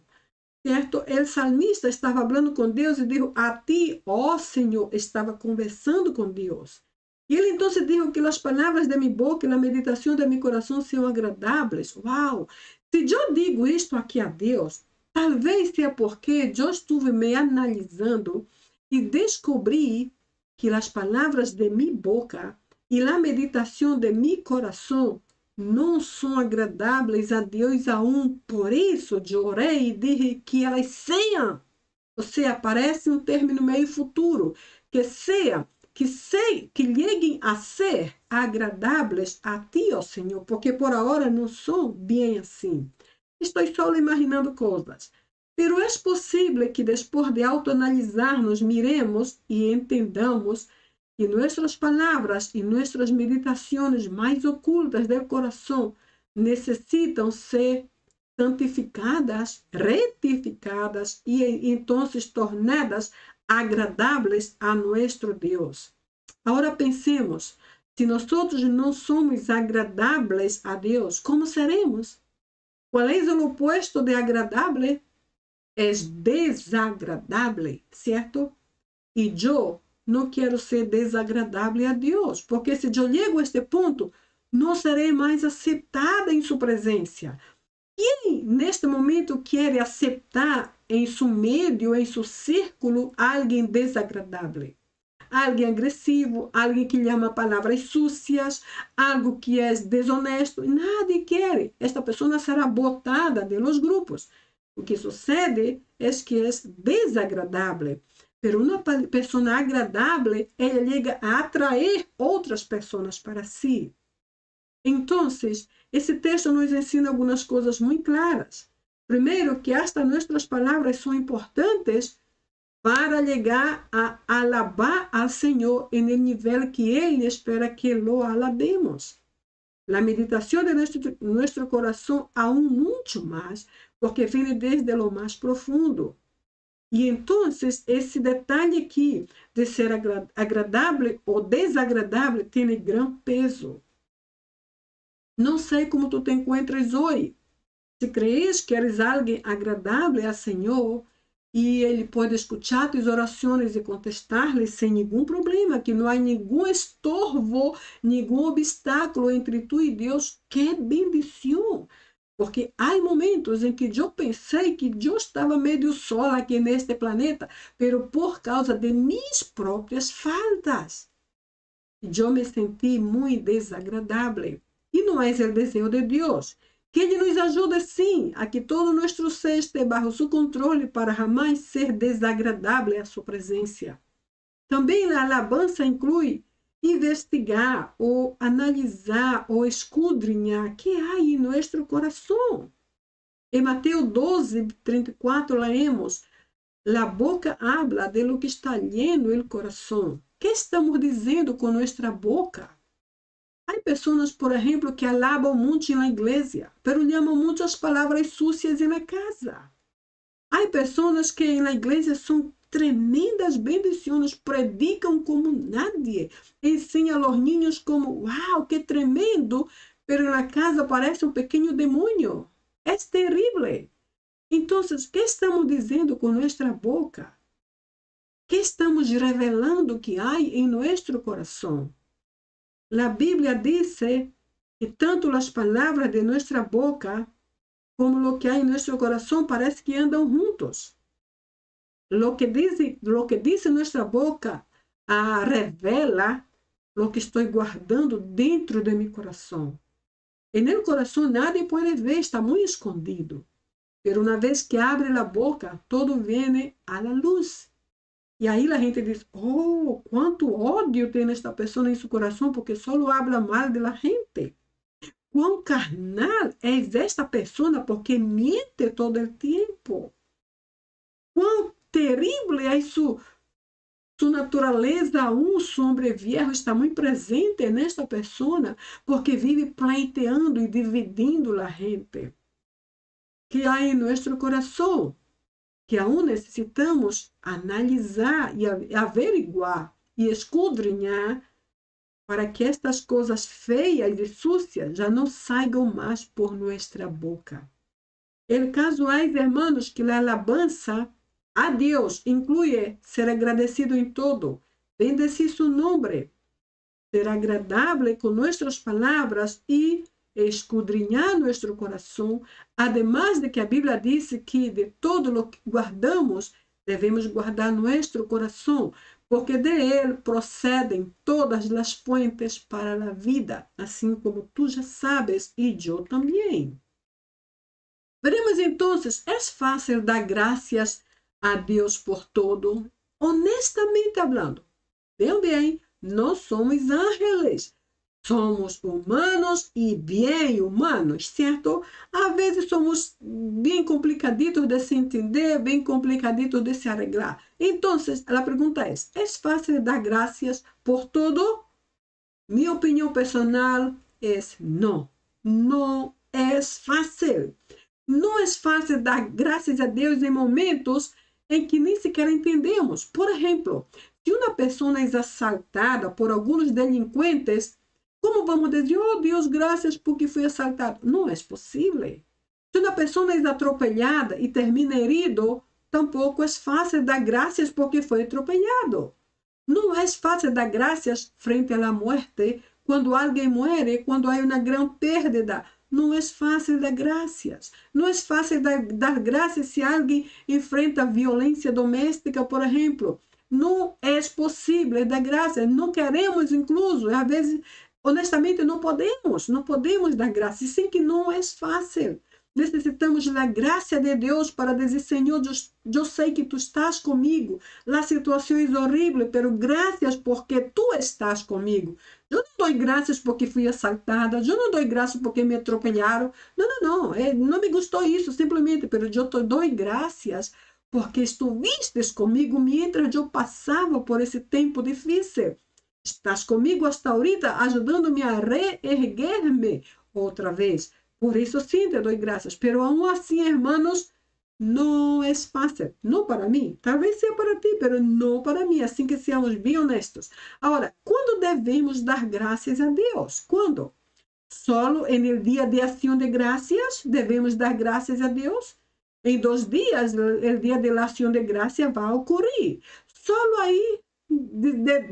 certo? O salmista estava falando com Deus e disse, a ti, ó Senhor, estava conversando com Deus. E ele então disse que as palavras de minha boca e a meditação de meu coração sejam agradáveis. Uau! Se eu digo isto aqui a Deus, talvez seja porque eu estive me analisando e descobri que as palavras de minha boca e a meditação de meu coração não são agradáveis a Deus aún. Por isso, eu orei e disse que elas sejam. Ou seja, parece um término meio futuro. Que seja. Que cheguem a ser agradáveis a ti, ó Senhor, porque por agora não são bem assim. Estou só imaginando coisas. Pero é possível que depois de autoanalisarmos, miremos e entendamos que nossas palavras e nossas meditações mais ocultas do coração necessitam ser santificadas, retificadas e então tornadas agradáveis a nosso Deus. Agora pensemos, se nós não somos agradáveis a Deus, como seremos? Qual é o oposto de agradável? É desagradável, certo? E eu não quero ser desagradável a Deus, porque se eu chego a este ponto, não serei mais aceitada em sua presença. Quem neste momento quer aceitar em seu meio, em seu círculo, alguém desagradável? Alguém agressivo, alguém que chama palavras sucias, algo que é desonesto. Nadie quer. Esta pessoa será botada de los grupos. O que sucede é que é desagradável. Mas uma pessoa agradável, ela chega a atrair outras pessoas para si. Então, esse texto nos ensina algumas coisas muito claras. Primeiro, que hasta nossas palavras são importantes para chegar a alabar ao Senhor no nível que Ele espera que lo alabemos. A meditação de nosso coração aún muito mais, porque vem desde lo mais profundo. E então, esse detalhe aqui de ser agradável ou desagradável tem grande peso. Não sei como tu te encontras hoje. Se crees que eres alguém agradável ao Senhor e Ele pode escutar tuas orações e contestar-lhes sem nenhum problema, que não há nenhum estorvo, nenhum obstáculo entre tu e Deus, que bendição! Porque há momentos em que eu pensei que eu estava meio sola aqui neste planeta, pero por causa de minhas próprias faltas. Eu me senti muito desagradável. E não é o desejo de Deus. Que Ele nos ajude, sim, a que todo nosso ser esteja bajo seu controle para jamais ser desagradável à sua presença. Também a alabança inclui investigar ou analisar ou escudrinhar o que há em nosso coração. Em Mateus 12, 34, leemos: La boca habla de lo que está lleno el corazón. ¿Qué estamos dizendo com nossa boca? Há pessoas, por exemplo, que alabam muito na igreja, pero chamam muitas palavras sucias na casa. Há pessoas que na igreja são tremendas bendições, predicam como nadie, ensinam aos niños como, uau, que tremendo, pero na casa parece pequeno demônio. É terrível. Então, o que estamos dizendo com nossa boca? Que estamos revelando que há em nosso coração? A Bíblia diz que tanto as palavras de nossa boca como lo que há em nosso coração parece que andam juntos. Lo que diz nossa boca revela lo que estou guardando dentro de meu coração. E no coração nada pode ver, está muito escondido. Pero uma vez que abre a boca, todo vem à luz. E aí a gente diz, oh, quanto ódio tem esta pessoa em seu coração, porque só habla mal de la gente. Quão carnal é esta pessoa, porque miente todo o tempo. Quão terrível é sua natureza, homem viejo está muito presente nesta pessoa, porque vive pleiteando e dividindo a gente. Que há em nosso coração, que aún necessitamos analisar e averiguar e escudrinhar para que estas coisas feias e sucias já não saiam mais por nossa boca. El caso é, hermanos, que a alabança a Deus inclui ser agradecido em todo, bendecir su nome, ser agradável com nossas palavras e escudrinhar nosso coração, además de que a Bíblia diz que de todo o que guardamos, devemos guardar nosso coração, porque de ele procedem todas as fuentes para a vida, assim como tu já sabes e eu também. Veremos então, é fácil dar graças a Deus por todo? Honestamente falando, bem, não somos ángeles. Somos humanos e bem humanos, certo? Às vezes somos bem complicaditos de se entender, bem complicaditos de se arreglar. Então, a pergunta é fácil dar graças por tudo? Minha opinião personal é não. Não é fácil. Não é fácil dar graças a Deus em momentos em que nem sequer entendemos. Por exemplo, se uma pessoa é assaltada por alguns delinquentes, como vamos dizer, oh Deus, graças porque fui assaltado? Não é possível. Se uma pessoa é atropelada e termina herido, tampouco é fácil dar graças porque foi atropelado. Não é fácil dar graças frente à morte, quando alguém morre, quando há uma grande perda. Não é fácil dar graças. Não é fácil dar graças se alguém enfrenta violência doméstica, por exemplo. Não é possível dar graças. Não queremos, incluso, às vezes, honestamente, não podemos dar graças, sim que não é fácil. Necessitamos da graça de Deus para dizer, Senhor, eu sei que tu estás comigo. A situação é horrível, pero graças porque tu estás comigo. Eu não dou graças porque fui assaltada, eu não dou graças porque me atropelaram. Não me gostou isso, simplesmente, pero eu te dou graças porque estuviste comigo mientras eu passava por esse tempo difícil. Estás comigo hasta ahorita, ajudando-me a reerguer-me outra vez. Por isso sim te dou graças. Pero aún assim, hermanos, não é fácil. Não para mim. Talvez seja para ti, pero não para mim. Assim que sejamos bem honestos. Agora, quando devemos dar graças a Deus? Quando? Solo en el dia de ação de graças devemos dar graças a Deus? Em 2 dias, o dia de ação de graças vai ocorrer. Solo aí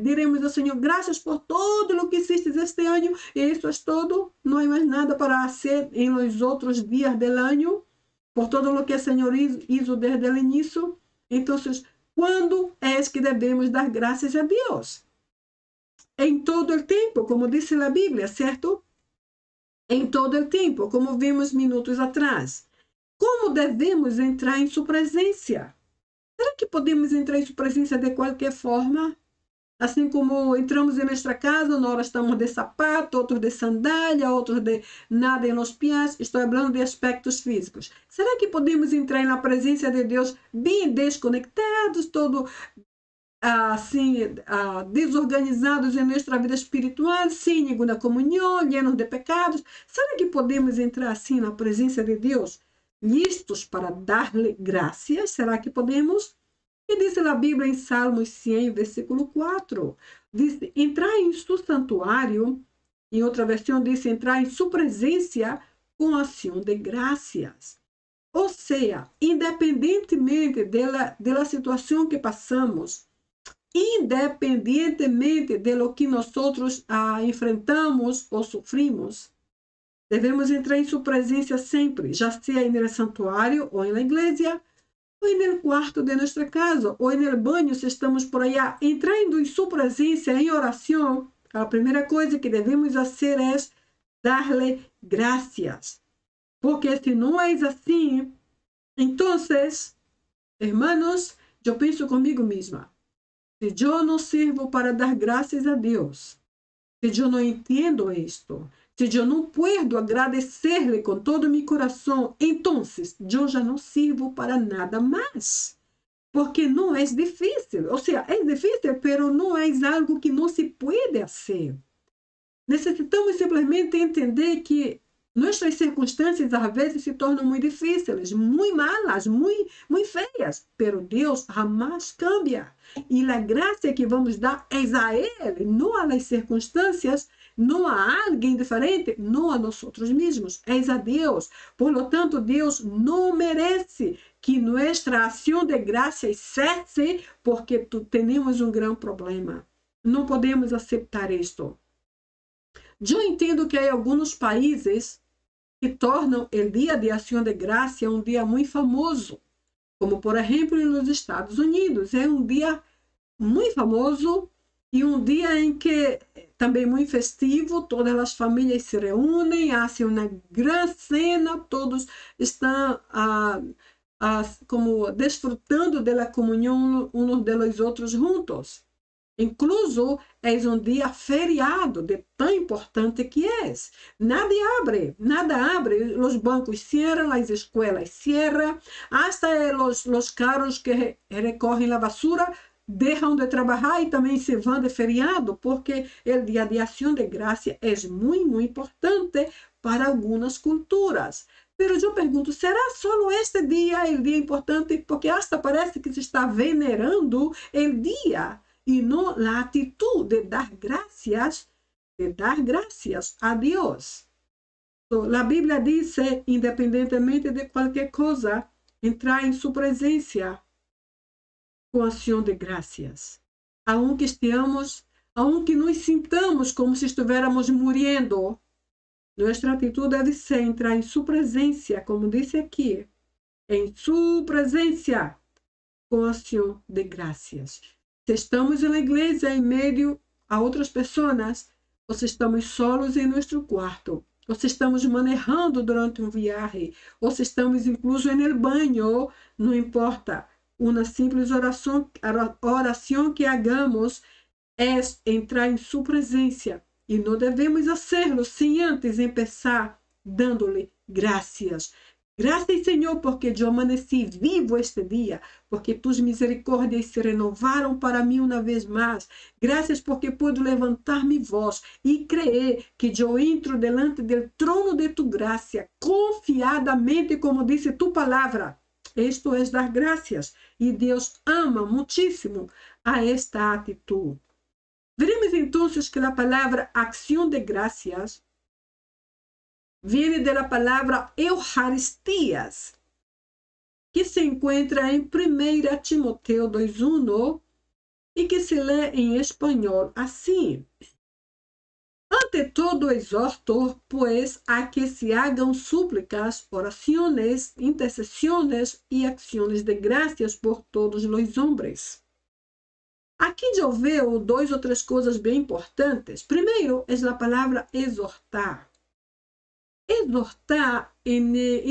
diremos ao Senhor, graças por todo o que hiciste este ano, e isso é todo, não há mais nada para fazer em los outros dias do ano, por todo o que o Senhor hizo desde o início. Então, quando é que devemos dar graças a Deus? Em todo o tempo, como diz a Bíblia, certo? Em todo o tempo, como vimos minutos atrás. Como devemos entrar em sua presença? Será que podemos entrar em sua presença de qualquer forma? Assim como entramos em nossa casa, nós estamos de sapato, outros de sandália, outros de nada em los pés. Estou falando de aspectos físicos. Será que podemos entrar na presença de Deus bem desconectados, todo assim, desorganizados em nossa vida espiritual, sem nenhuma comunhão, llenos de pecados. Será que podemos entrar assim na presença de Deus, listos para dar-lhe graças? Será que podemos? E diz a Bíblia em Salmos 100, versículo 4, diz, entrar em seu santuário, em outra versão diz, entrar em sua presença com ação de graças. Ou seja, independentemente da situação que passamos, independientemente de lo que nós enfrentamos ou sofrimos, devemos entrar em sua presença sempre, já seja no santuário ou na igreja, ou no quarto de nossa casa, ou no banho, se estamos por allá, entrando em sua presença em oração. A primeira coisa que devemos fazer é dar-lhe graças, porque se não é assim, então, hermanos, eu penso comigo mesma, se eu não sirvo para dar graças a Deus, se eu não entendo isto, se eu não puedo agradecer-lhe com todo meu coração, então eu já não sirvo para nada mais. Porque não é difícil. Ou seja, é difícil, mas não é algo que não se pode fazer. Necessitamos simplesmente entender que nossas circunstâncias às vezes se tornam muito difíceis, muito malas, muito feias, mas Deus jamais cambia. E a graça que vamos dar é a Ele, não às circunstâncias, não a alguém diferente, não a nós mesmos, é a Deus. Por lo tanto, Deus não merece que nossa ação de graça cesse porque temos um grande problema. Não podemos aceitar isto. Eu entendo que há alguns países que tornam o Dia de Ação de Graça um dia muito famoso, como por exemplo nos Estados Unidos. É um dia muito famoso e um dia em que também muito festivo, todas as famílias se reúnem, fazem uma grande cena, todos estão como desfrutando da comunhão uns dos outros juntos. Incluso é um dia feriado de tão importante que é. Nada abre. Os bancos cerram, as escolas cerram, hasta os carros que recorrem a basura deixam de trabalhar e também se vão de feriado, porque o dia de ação de graça é muito, muito importante para algumas culturas. Mas eu pergunto, será só este dia o dia importante? Porque hasta parece que se está venerando o dia e não a atitude de dar graças a Deus. Então, a Bíblia diz, independentemente de qualquer coisa, entrar em sua presença com ação de graças. Aunque nos sintamos como se estivéssemos morrendo, nossa atitude deve ser entrar em sua presença, como disse aqui, em sua presença com ação de graças. Se estamos na igreja em meio a outras pessoas, ou se estamos solos em nosso quarto, ou se estamos manejando durante viagem, ou se estamos incluso no banho, não importa. Uma simples oração que hagamos é entrar em sua presença. E não devemos fazê-lo sem antes começar dando-lhe graças. Graças, Senhor, porque eu amanheci vivo este dia, porque tus misericórdias se renovaram para mim uma vez mais. Graças porque puedo levantar minha voz e crer que eu entro delante do trono de tu graça, confiadamente, como disse tu palavra. Isto é dar graças, e Deus ama muitíssimo a esta atitude. Veremos então que a palavra acção de graças viene de la palavra Eucarístias, que se encontra em 1 Timoteo 2:1 e que se lê em espanhol assim: Ante todo exhorto, pues, a que se hagan súplicas, oraciones, intercesiones y acciones de gracias por todos los hombres. Aqui eu vejo duas ou três coisas bem importantes. Primeiro, é a palavra exortar. Exortar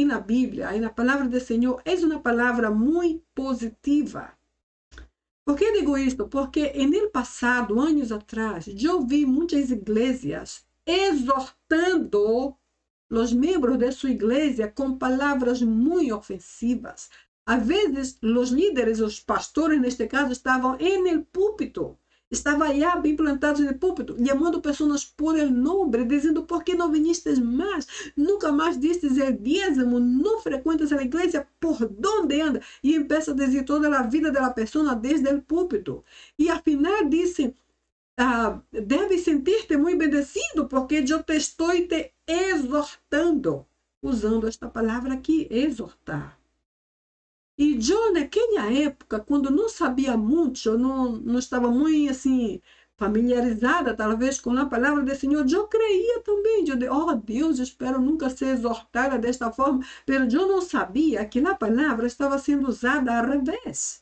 na Bíblia, na palavra do Senhor, é uma palavra muito positiva. Por que digo isto? Porque no passado, anos atrás, eu vi muitas igrejas exortando os membros de sua igreja com palavras muito ofensivas, A veces los líderes, os pastores neste caso, estavam en el púlpito. Estavam allá bem plantados no púlpito, chamando pessoas por el nome, dizendo: por que não vinistes mais? Nunca mais distes el dízimo, não frequentas a igreja, por onde anda? E começa a dizer toda a vida da pessoa desde o púlpito. E afinal disse: debes sentir-te muito bendecido, porque eu te estou te exortando. Usando esta palavra aqui, exortar. E eu, naquela época, quando não sabia muito, não estava muito assim, familiarizada, talvez, com a palavra do Senhor, eu creia também. Eu disse: oh Deus, espero nunca ser exortada desta forma. Mas eu não sabia que a palavra estava sendo usada ao revés.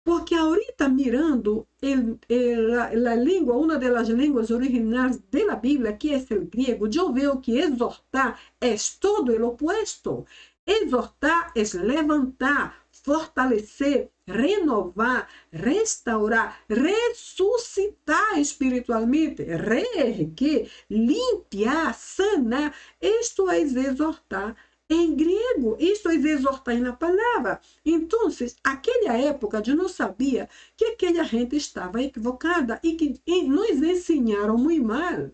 Porque ahorita mirando a língua, uma das línguas originais da Bíblia, que é o grego, eu vejo que exortar é todo o opuesto. Exortar é levantar, fortalecer, renovar, restaurar, ressuscitar espiritualmente, reerguer, limpiar, sanar. Isto é exortar. Em grego, isto é exortar na palavra. Então, naquela época, eu não sabia que aquela gente estava equivocada e que nos ensinaram muito mal.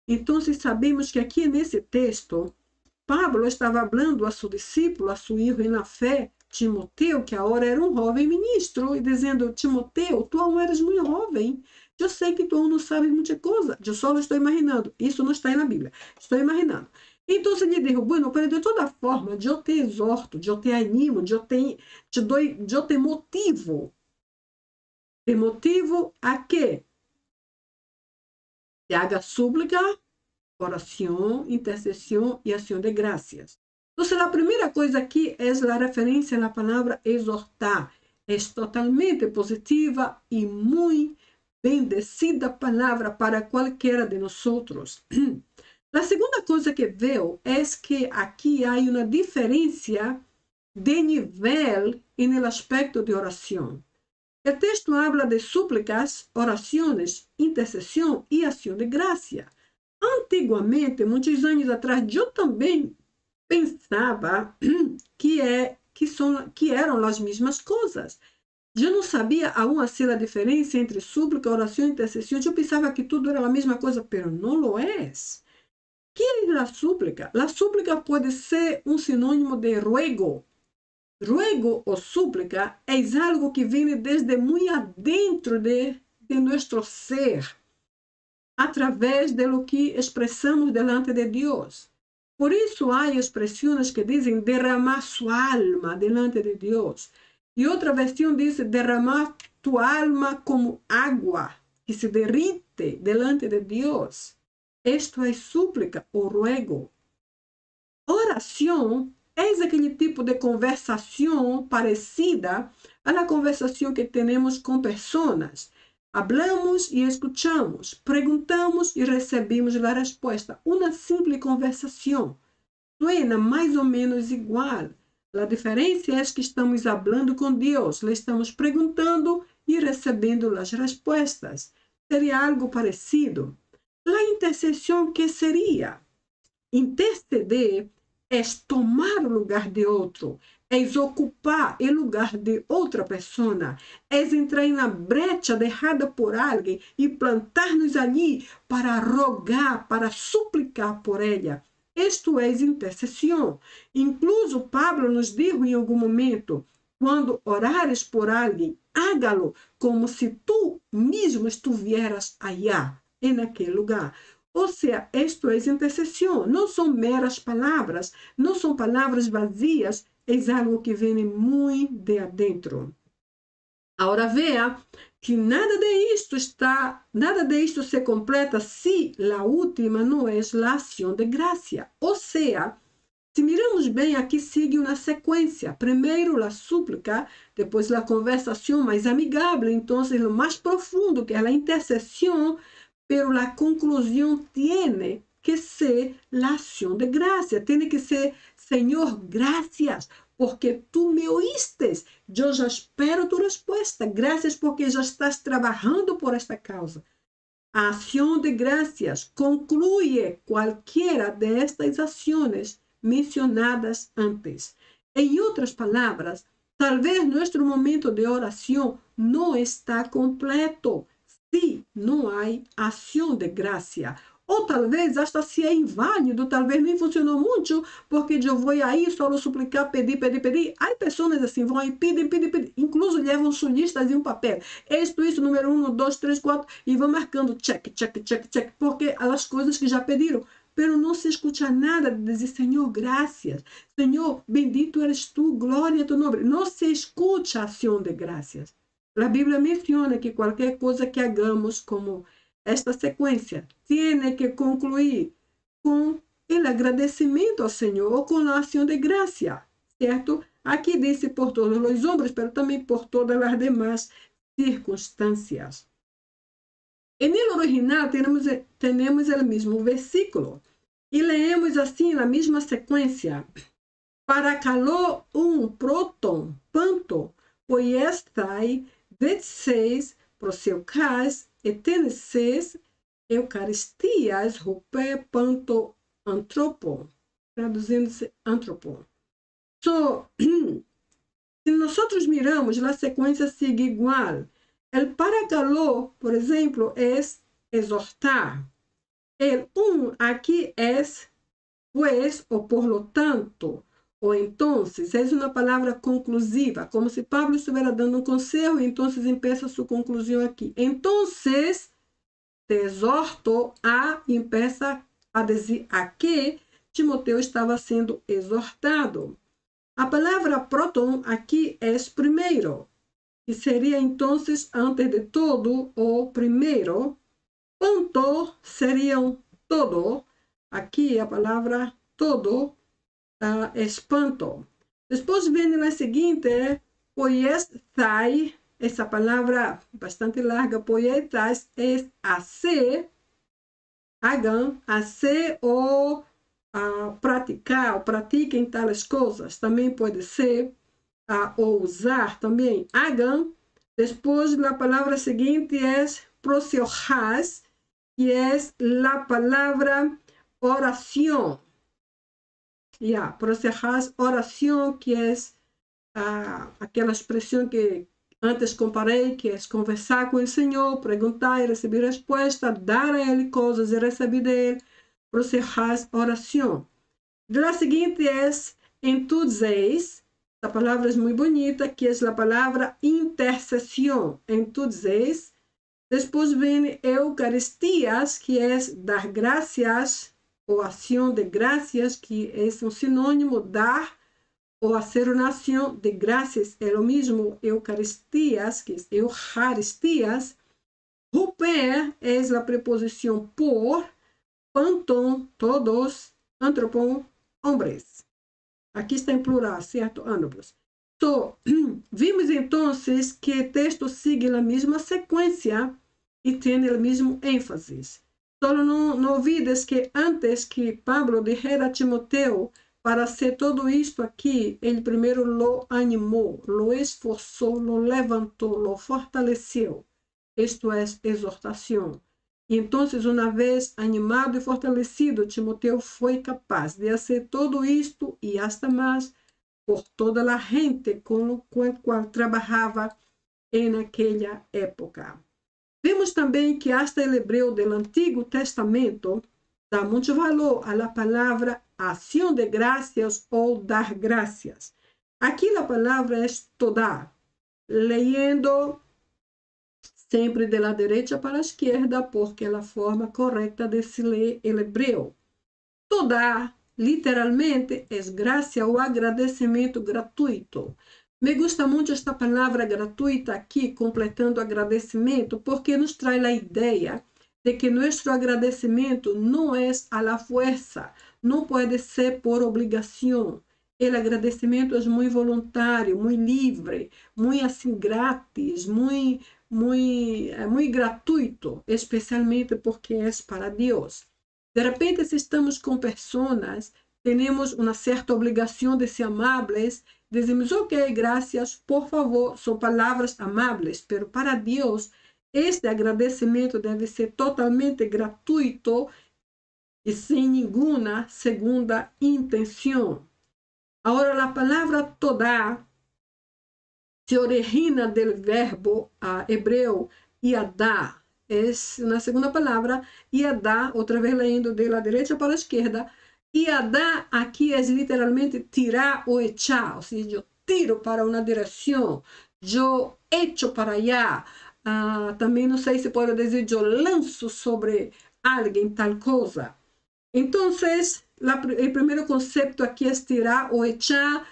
Então, sabemos que aqui nesse texto, Pablo estava falando a seu discípulo, a seu filho na fé, Timoteu, que agora era um jovem ministro, e dizendo: Timoteu, tu não eres muito jovem. Eu sei que tu não sabes muita coisa. Eu só estou imaginando. Isso não está na Bíblia. Estou imaginando. Então ele disse: bueno, pero de toda forma, eu te exorto, eu te animo, eu te motivo. Te motivo a que te haga súplica, oração, intercessão e ação de graças. Então, a primeira coisa aqui é a referência à palavra exortar. É totalmente positiva e muito bendecida palavra para qualquer de nós. A segunda coisa que vejo é que aqui há uma diferença de nível no aspecto de oração. O texto habla de súplicas, orações, intercessão e ação de graça. Antigamente, muitos anos atrás, eu também pensava que eram as mesmas coisas. Eu não sabia aún assim a diferença entre súplica, oração e intercessão. Eu pensava que tudo era a mesma coisa, mas não lo é. ¿Qué es la súplica? La súplica puede ser un sinónimo de ruego. Ruego o súplica es algo que viene desde muy adentro de nuestro ser, a través de lo que expresamos delante de Dios. Por eso hay expresiones que dicen derramar su alma delante de Dios. Y otra versión dice derramar tu alma como agua que se derrite delante de Dios. Esto é súplica ou ruego. Oração é aquele tipo de conversação parecida à conversação que temos com pessoas. Hablamos e escuchamos, perguntamos e recebemos a resposta. Uma simples conversação. Suena mais ou menos igual. A diferença é que estamos falando com Deus, le estamos perguntando e recebendo as respostas. Seria algo parecido. A intercessão, que seria? Interceder é tomar o lugar de outro, é ocupar o lugar de outra pessoa, é entrar na brecha deixada por alguém e plantar-nos ali para rogar, para suplicar por ela. Isto é intercessão. Incluso Pablo nos disse em algum momento: quando orares por alguém, hágalo como se tu mesmo estuvieras allá, naquele lugar. Ou seja, isto é intercessão. Não são meras palavras, não são palavras vazias, é algo que vem muito de adentro. Agora veja que nada de isto se completa se a última não é a ação de graça. Ou seja, se miramos bem, aqui sigue uma sequência. Primeiro a súplica, depois a conversação mais amigável, então o mais profundo, que é a intercessão, pero la conclusión tiene que ser la acción de gracia. Tiene que ser: Señor, gracias porque tú me oíste. Yo ya espero tu respuesta. Gracias porque ya estás trabajando por esta causa. A acción de gracias concluye cualquiera de estas acciones mencionadas antes. En otras palabras, Talvez nuestro momento de oración no está completo si no hay acción de gracia. Ou talvez hasta se é inválido, talvez nem funcionou muito, porque eu vou aí só suplicar, pedir, pedir, pedir. Há pessoas assim, vão aí, pedem, pedem, pedem. Incluso levam suas listas em um papel. Isso, número 1, 2, 3, 4, e vão marcando check, check, check, check, porque as coisas que já pediram. Pero não se escuta nada de dizer, Senhor, graças. Senhor, bendito eres tu, glória a tu nome. Não se escuta a ação de graças. A Bíblia menciona que qualquer coisa que hagamos como esta sequência tem que concluir com o agradecimento ao Senhor ou com a ação de graça, certo? Aqui diz por todos os homens, mas também por todas as demais circunstâncias. En el original tenemos el mismo versículo y leemos así en la misma secuencia. Para calor proton, panto, poiestai, vetseis, proseucais, eteneses, eucaristias, rupe, panto, antropo, traduzindo-se antropo. Se nosotros miramos, la secuencia sigue igual. El para calor, por ejemplo, es exhortar. El aquí es pues o por lo tanto, o entonces, es una palabra conclusiva, como si Pablo estuviera dando un consejo y entonces empieza su conclusión aquí. Entonces, te exhorto a, y empieza a decir a que Timoteo estava sendo exortado. A palavra proton aqui é primeiro, que seria então, antes de todo, o primeiro. Panto seria todo. Aqui a palavra todo é panto. Depois vem a seguinte, poiestai. Essa palavra bastante larga, poiestai, é hacer, hagan, hacer ou praticar, ou pratiquem tais coisas. Também pode ser ou usar também, hagan. Depois, a palavra seguinte é prosiojas, que é a palavra oração. Prosiojas, oração, que é aquela expressão que antes comparei, que é conversar com o Senhor, perguntar e receber resposta, dar a Ele coisas e receber dele. Prosiojas, oração. A seguinte é entusias. A palavra é muito bonita, que é a palavra intercessão. Entonces, depois vem Eucaristias, que é dar graças, ou ação de graças, que é um sinônimo dar, ou fazer uma ação de graças, é o mesmo Eucaristias, que é Eucaristias. Ruper é a preposição por, panton, todos, antropon, hombres. Aqui está em plural, certo? Ambos. Vimos então que o texto segue a mesma sequência e tem o mesmo ênfase. Só não olvides que antes que Pablo dijera a Timoteo para hacer todo isto aqui, ele primeiro lo animou, lo esforçou, lo levantou, lo fortaleceu. Isto é exortação. E então, uma vez animado e fortalecido, Timoteo foi capaz de fazer tudo isto e hasta mais por toda a gente com a qual trabalhava naquela época. Vemos também que hasta o hebreu do Antigo Testamento dá muito valor à palavra ação de graças ou dar graças. Aqui a palavra é toda, leyendo sempre de la derecha para a esquerda, porque é a forma correta de se ler o hebreu. Toda, literalmente, é graça ou agradecimento gratuito. Me gusta muito esta palavra gratuita aqui, completando agradecimento, porque nos traz a ideia de que nosso agradecimento não é a la fuerza, não pode ser por obrigação. O agradecimento é muito voluntário, muito livre, muito assim grátis, muito gratuito, especialmente porque é para Deus. De repente, se estamos com pessoas, temos uma certa obrigação de ser amáveis, dizemos, ok, graças, por favor, são palavras amáveis, mas para Deus, este agradecimento deve ser totalmente gratuito e sem nenhuma segunda intenção. Agora, a palavra toda se origina del verbo hebreu yadá. Es una segunda palabra, yadá, otra vez leyendo de la derecha para la izquierda. Yadá aquí es literalmente tirar o echar, o sea, yo tiro para una dirección, yo echo para allá. Também não sei se pode dizer eu lanço sobre alguém tal coisa. Então, o primeiro conceito aqui é tirar ou echar.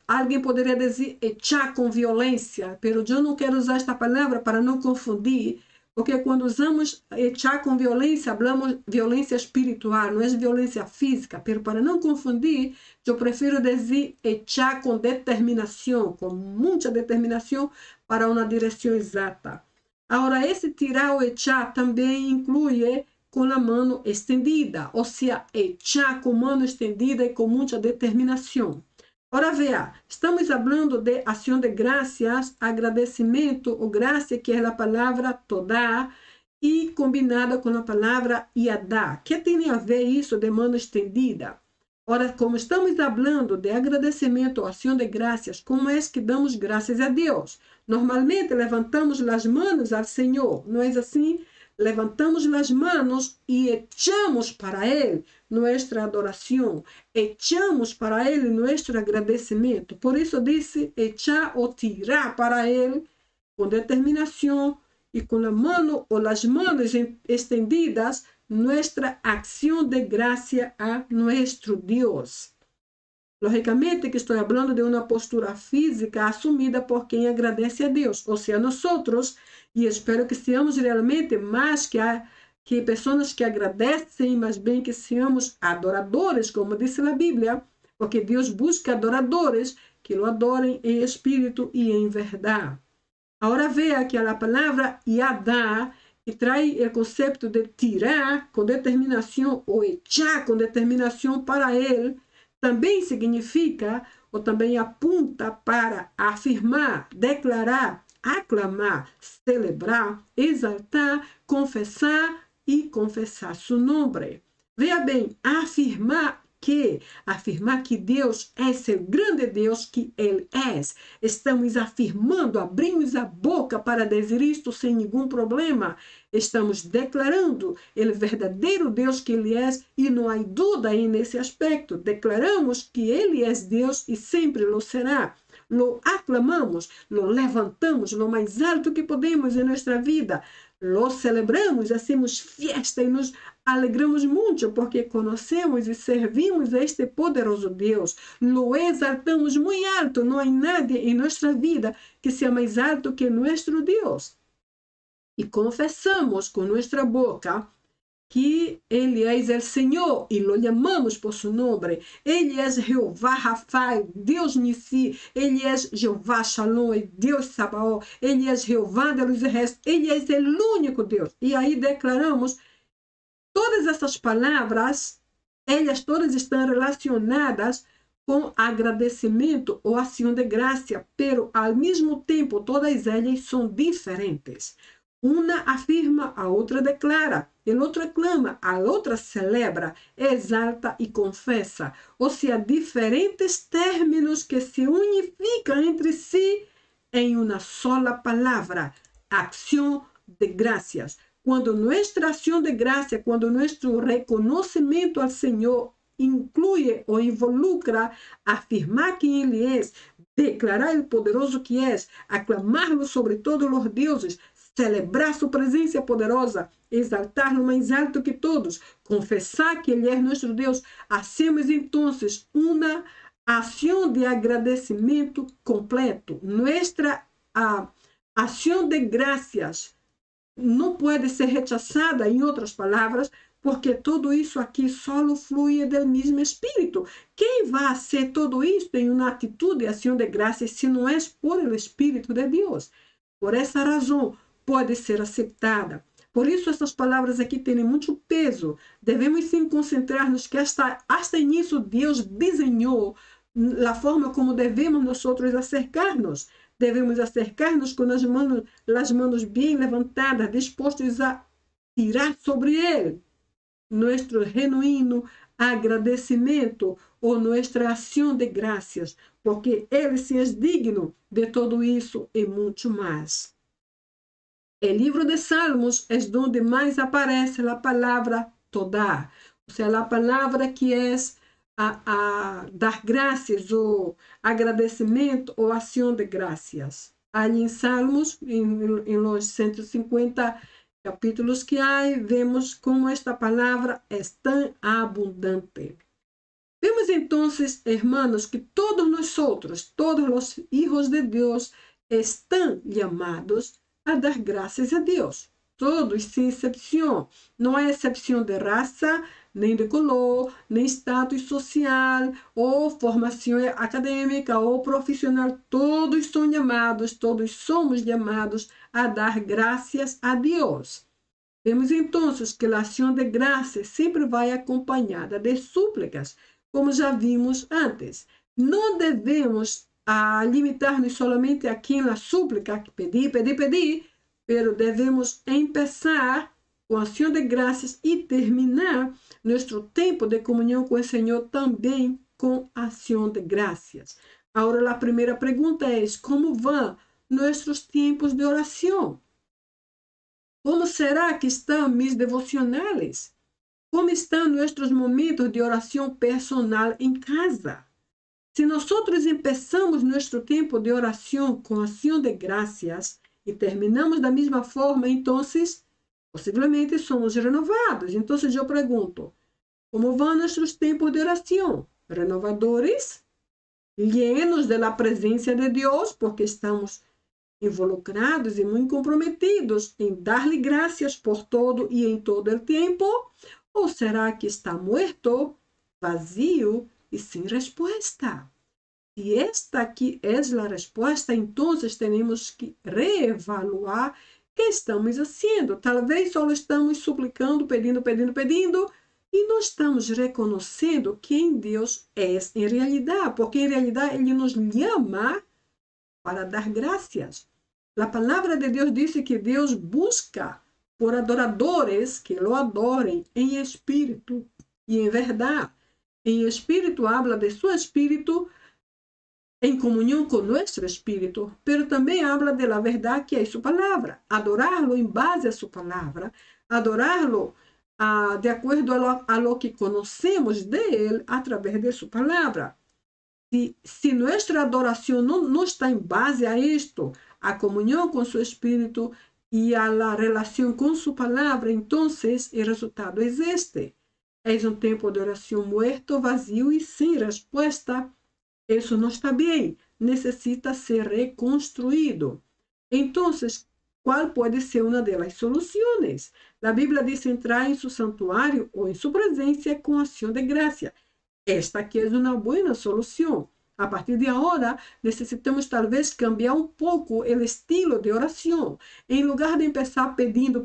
Alguém poderia dizer echar com violência, mas eu não quero usar esta palavra para não confundir, porque quando usamos echar com violência, falamos violência espiritual, não é violência física, mas para não confundir, eu prefiro dizer echar com determinação, com muita determinação para uma direção exata. Agora, esse tirar ou echar também inclui com a mão estendida, ou seja, echar com mão estendida e com muita determinação. Ora, vea, estamos falando de ação de graças, agradecimento ou graça, que é a palavra todá, e combinada com a palavra yadá. Que tem a ver isso de mão estendida? Ora, como estamos falando de agradecimento ou ação de graças, como é que damos graças a Deus? Normalmente levantamos as mãos ao Senhor, não é assim? Levantamos as mãos e echamos para Ele nossa adoração, echamos para Ele nosso agradecimento. Por isso disse echar ou tirar para Ele com determinação e com a mão ou as mãos estendidas, nossa ação de graça a nosso Deus. Logicamente que estou falando de uma postura física assumida por quem agradece a Deus, ou seja, nós, e espero que seamos realmente mais que pessoas que agradecem, mas bem que seamos adoradores, como diz a Bíblia, porque Deus busca adoradores que o adorem em espírito e em verdade. Agora veja que a palavra yadá, que traz o conceito de tirar com determinação ou echar com determinação para Ele, também significa ou também aponta para afirmar, declarar, aclamar, celebrar, exaltar, confessar e confessar seu nome. Veja bem, afirmar que Deus é o grande Deus que Ele é. Estamos afirmando, abrimos a boca para dizer isto sem nenhum problema. Estamos declarando o verdadeiro Deus que Ele é e não há dúvida aí nesse aspecto. Declaramos que Ele é Deus e sempre lo será. Lo aclamamos, lo levantamos lo mais alto que podemos em nossa vida. Lo celebramos, hacemos festa e nos alegramos muito porque conhecemos e servimos a este poderoso Deus. Lo exaltamos muito alto. Não há nada em nossa vida que seja mais alto que nosso Deus. E confessamos com nossa boca que Ele é o Senhor e lo chamamos por seu nome. Ele é Jeová Rafa, Deus Nissi. Ele é Jeová Shalom, Deus Sabaoth. Ele é Jeová de los Exércitos. Ele é o único Deus. E aí declaramos todas essas palavras, elas todas estão relacionadas com agradecimento ou ação de graça, pero ao mesmo tempo todas elas são diferentes. Uma afirma, a outra declara, o outro clama, a outra celebra, exalta e confessa. Ou seja, diferentes términos que se unificam entre si em uma sola palavra, ação de graças. Quando nossa ação de graça, quando nosso reconhecimento ao Senhor inclui ou involucra afirmar quem Ele é, declarar o poderoso que é, aclamá-lo sobre todos os deuses, celebrar sua presença poderosa, exaltar-lo mais alto que todos, confessar que Ele é nosso Deus, hacemos então uma ação de agradecimento completo. Nossa ação de graças não pode ser rechazada, em outras palavras, porque tudo isso aqui só flui do mesmo Espírito. Quem vai fazer tudo isso em uma atitude de ação de graças se não é por o Espírito de Deus? Por essa razão, pode ser aceitada. Por isso, essas palavras aqui têm muito peso. Devemos sim concentrar-nos que hasta nisso Deus desenhou a forma como devemos nós acercar-nos. Devemos acercar-nos com as mãos bem levantadas, dispostos a tirar sobre Ele nosso genuíno agradecimento ou nossa ação de graças, porque Ele se é digno de tudo isso e muito mais. O livro de Salmos é onde mais aparece a palavra todá, ou seja, a palavra que é a dar graças ou agradecimento ou ação de graças. Ali em Salmos, em los 150 capítulos que há, vemos como esta palavra é tão abundante. Vemos então, hermanos, que todos nós, todos os hijos de Deus, estão chamados a dar graças a Deus. Todos, sem exceção. Não há exceção de raça, nem de color, nem status social, ou formação acadêmica ou profissional. Todos são chamados, todos somos chamados a dar graças a Deus. Vemos então que a ação de graças sempre vai acompanhada de súplicas, como já vimos antes. Não devemos limitar-nos somente aqui na súplica, pedir, pero devemos começar com ação de graças e terminar nosso tempo de comunhão com o Senhor também com ação de graças. Agora, a primeira pergunta é: como vão nossos tempos de oração? Como será que estão mis devocionais? Como estão nossos momentos de oração personal em casa? Se nós começamos nosso tempo de oração com ação de graças e terminamos da mesma forma, então, possivelmente somos renovados. Então, eu pergunto, como vão nossos tempos de oração? Renovadores? Llenos da presença de Deus, porque estamos involucrados e muito comprometidos em dar-lhe graças por todo e em todo o tempo? Ou será que está morto, vazio e sem resposta? Se esta aqui é a resposta, então temos que reevaluar o que estamos fazendo. Talvez só estamos suplicando, pedindo, e não estamos reconhecendo quem Deus é em realidade, porque em realidade Ele nos chama para dar graças. A palavra de Deus diz que Deus busca por adoradores que lo adorem em espírito e em verdade. Em espírito, habla de seu espírito, em comunhão com nosso espírito, pero também habla de la verdade que é sua palavra. Adorá-lo em base a sua palavra, adorá-lo de acordo a lo que conhecemos de ele através de sua palavra. Se nossa adoração não está em base a isto, a comunhão com seu espírito e a la relação com sua palavra, então o resultado é este. É um tempo de oração muerto, vazio e sem resposta. Isso não está bem, necessita ser reconstruído. Então, qual pode ser uma das soluções? A Bíblia diz entrar em seu santuário ou em sua presença com ação de graça. Esta aqui é uma boa solução. A partir de agora, necessitamos talvez cambiar um pouco o estilo de oração. Em lugar de começar pedindo,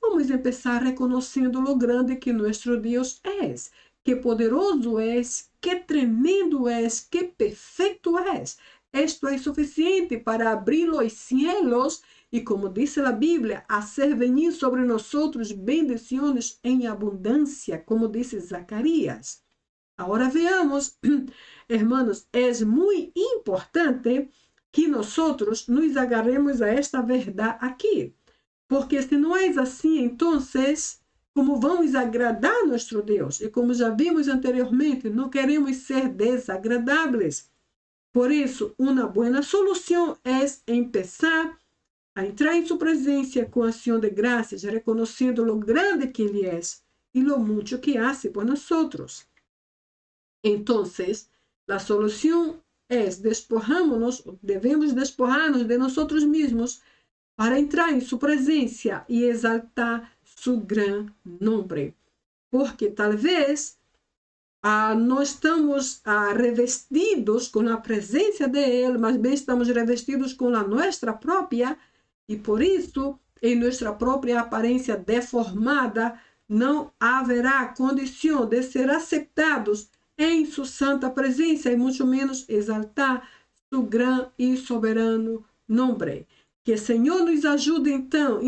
vamos começar reconhecendo o grande que nosso Deus é, que poderoso é, que tremendo é, que perfeito é. Isto é suficiente para abrir os cielos e, como diz a Bíblia, fazer venir sobre nós bendições em abundância, como diz Zacarias. Agora veamos, hermanos, é muito importante que nós nos agarremos a esta verdade aqui, porque se não é assim, então, como vamos agradar nosso Deus? E como já vimos anteriormente, não queremos ser desagradáveis. Por isso, uma boa solução é começar a entrar em sua presença com ação de graças, reconhecendo o grande que Ele é e o muito que hace por nós. Então, a solução é devemos despojar-nos de nós mesmos para entrar em sua presença e exaltar seu grande nome. Porque talvez não estamos revestidos com a presença de Ele, mas bem estamos revestidos com a nossa própria, e por isso, em nossa própria aparência deformada, não haverá condição de ser aceitados em sua santa presença e muito menos exaltar seu grande e soberano nome. Que o Senhor nos ajude então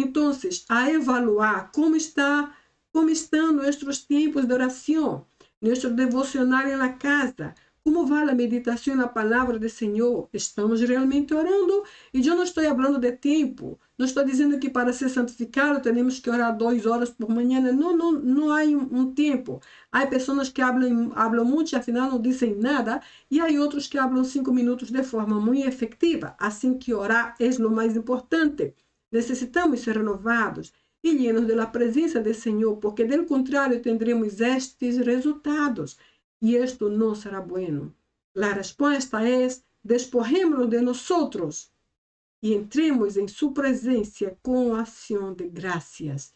a evaluar como está Como estão nossos tempos de oração? Nuestro devocional em la casa? Como vai a meditação na palavra do Senhor? Estamos realmente orando? E eu não estou falando de tempo. Não estou dizendo que para ser santificado temos que orar 2 horas por manhã. Não há um tempo. Há pessoas que falam muito e afinal não dizem nada. E há outros que falam 5 minutos de forma muito efetiva. Assim que orar é o mais importante. Necessitamos ser renovados e llenos da presença do Senhor, porque, do contrário, tendremos estes resultados. E isto não será bueno. A resposta é: despojémonos de nós e entremos em sua presença com ação de graças.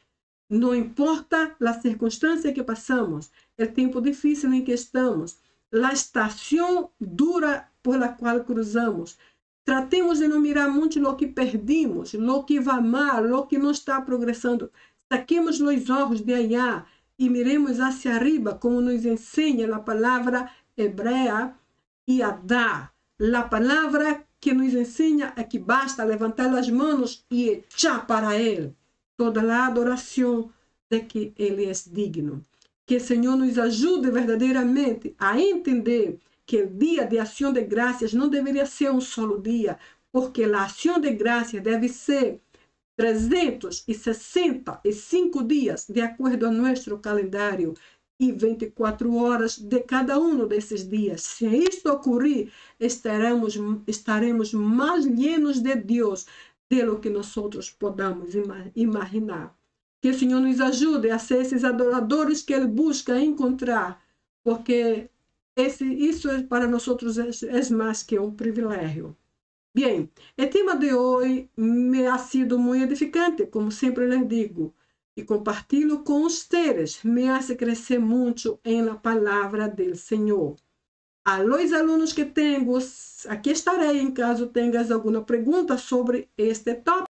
Não importa a circunstância que passamos, o tempo difícil em que estamos, a estação dura por la qual cruzamos. Tratemos de não mirar muito o que perdimos, o que vai mal, o que não está progressando. Saquemos os olhos de allá e miremos hacia arriba, como nos ensina a palavra hebrea Yadá. A palavra que nos ensina é que basta levantar as mãos e echar para Ele toda a adoração de que Ele é digno. Que o Senhor nos ajude verdadeiramente a entender que o dia de ação de graças não deveria ser um solo dia, porque a ação de graças deve ser 365 dias, de acordo a nosso calendário, e 24 horas de cada um desses dias. Se isto ocorrer, estaremos mais llenos de Deus de lo que nós podamos imaginar. Que o Senhor nos ajude a ser esses adoradores que Ele busca encontrar, porque isso para nós é mais que um privilégio. Bem, o tema de hoje me ha sido muito edificante, como sempre les digo, e compartilho com vocês. Me hace crescer muito em la palavra del Senhor. A los alunos que tenho, aqui estarei em caso tenhas alguma pergunta sobre este tópico.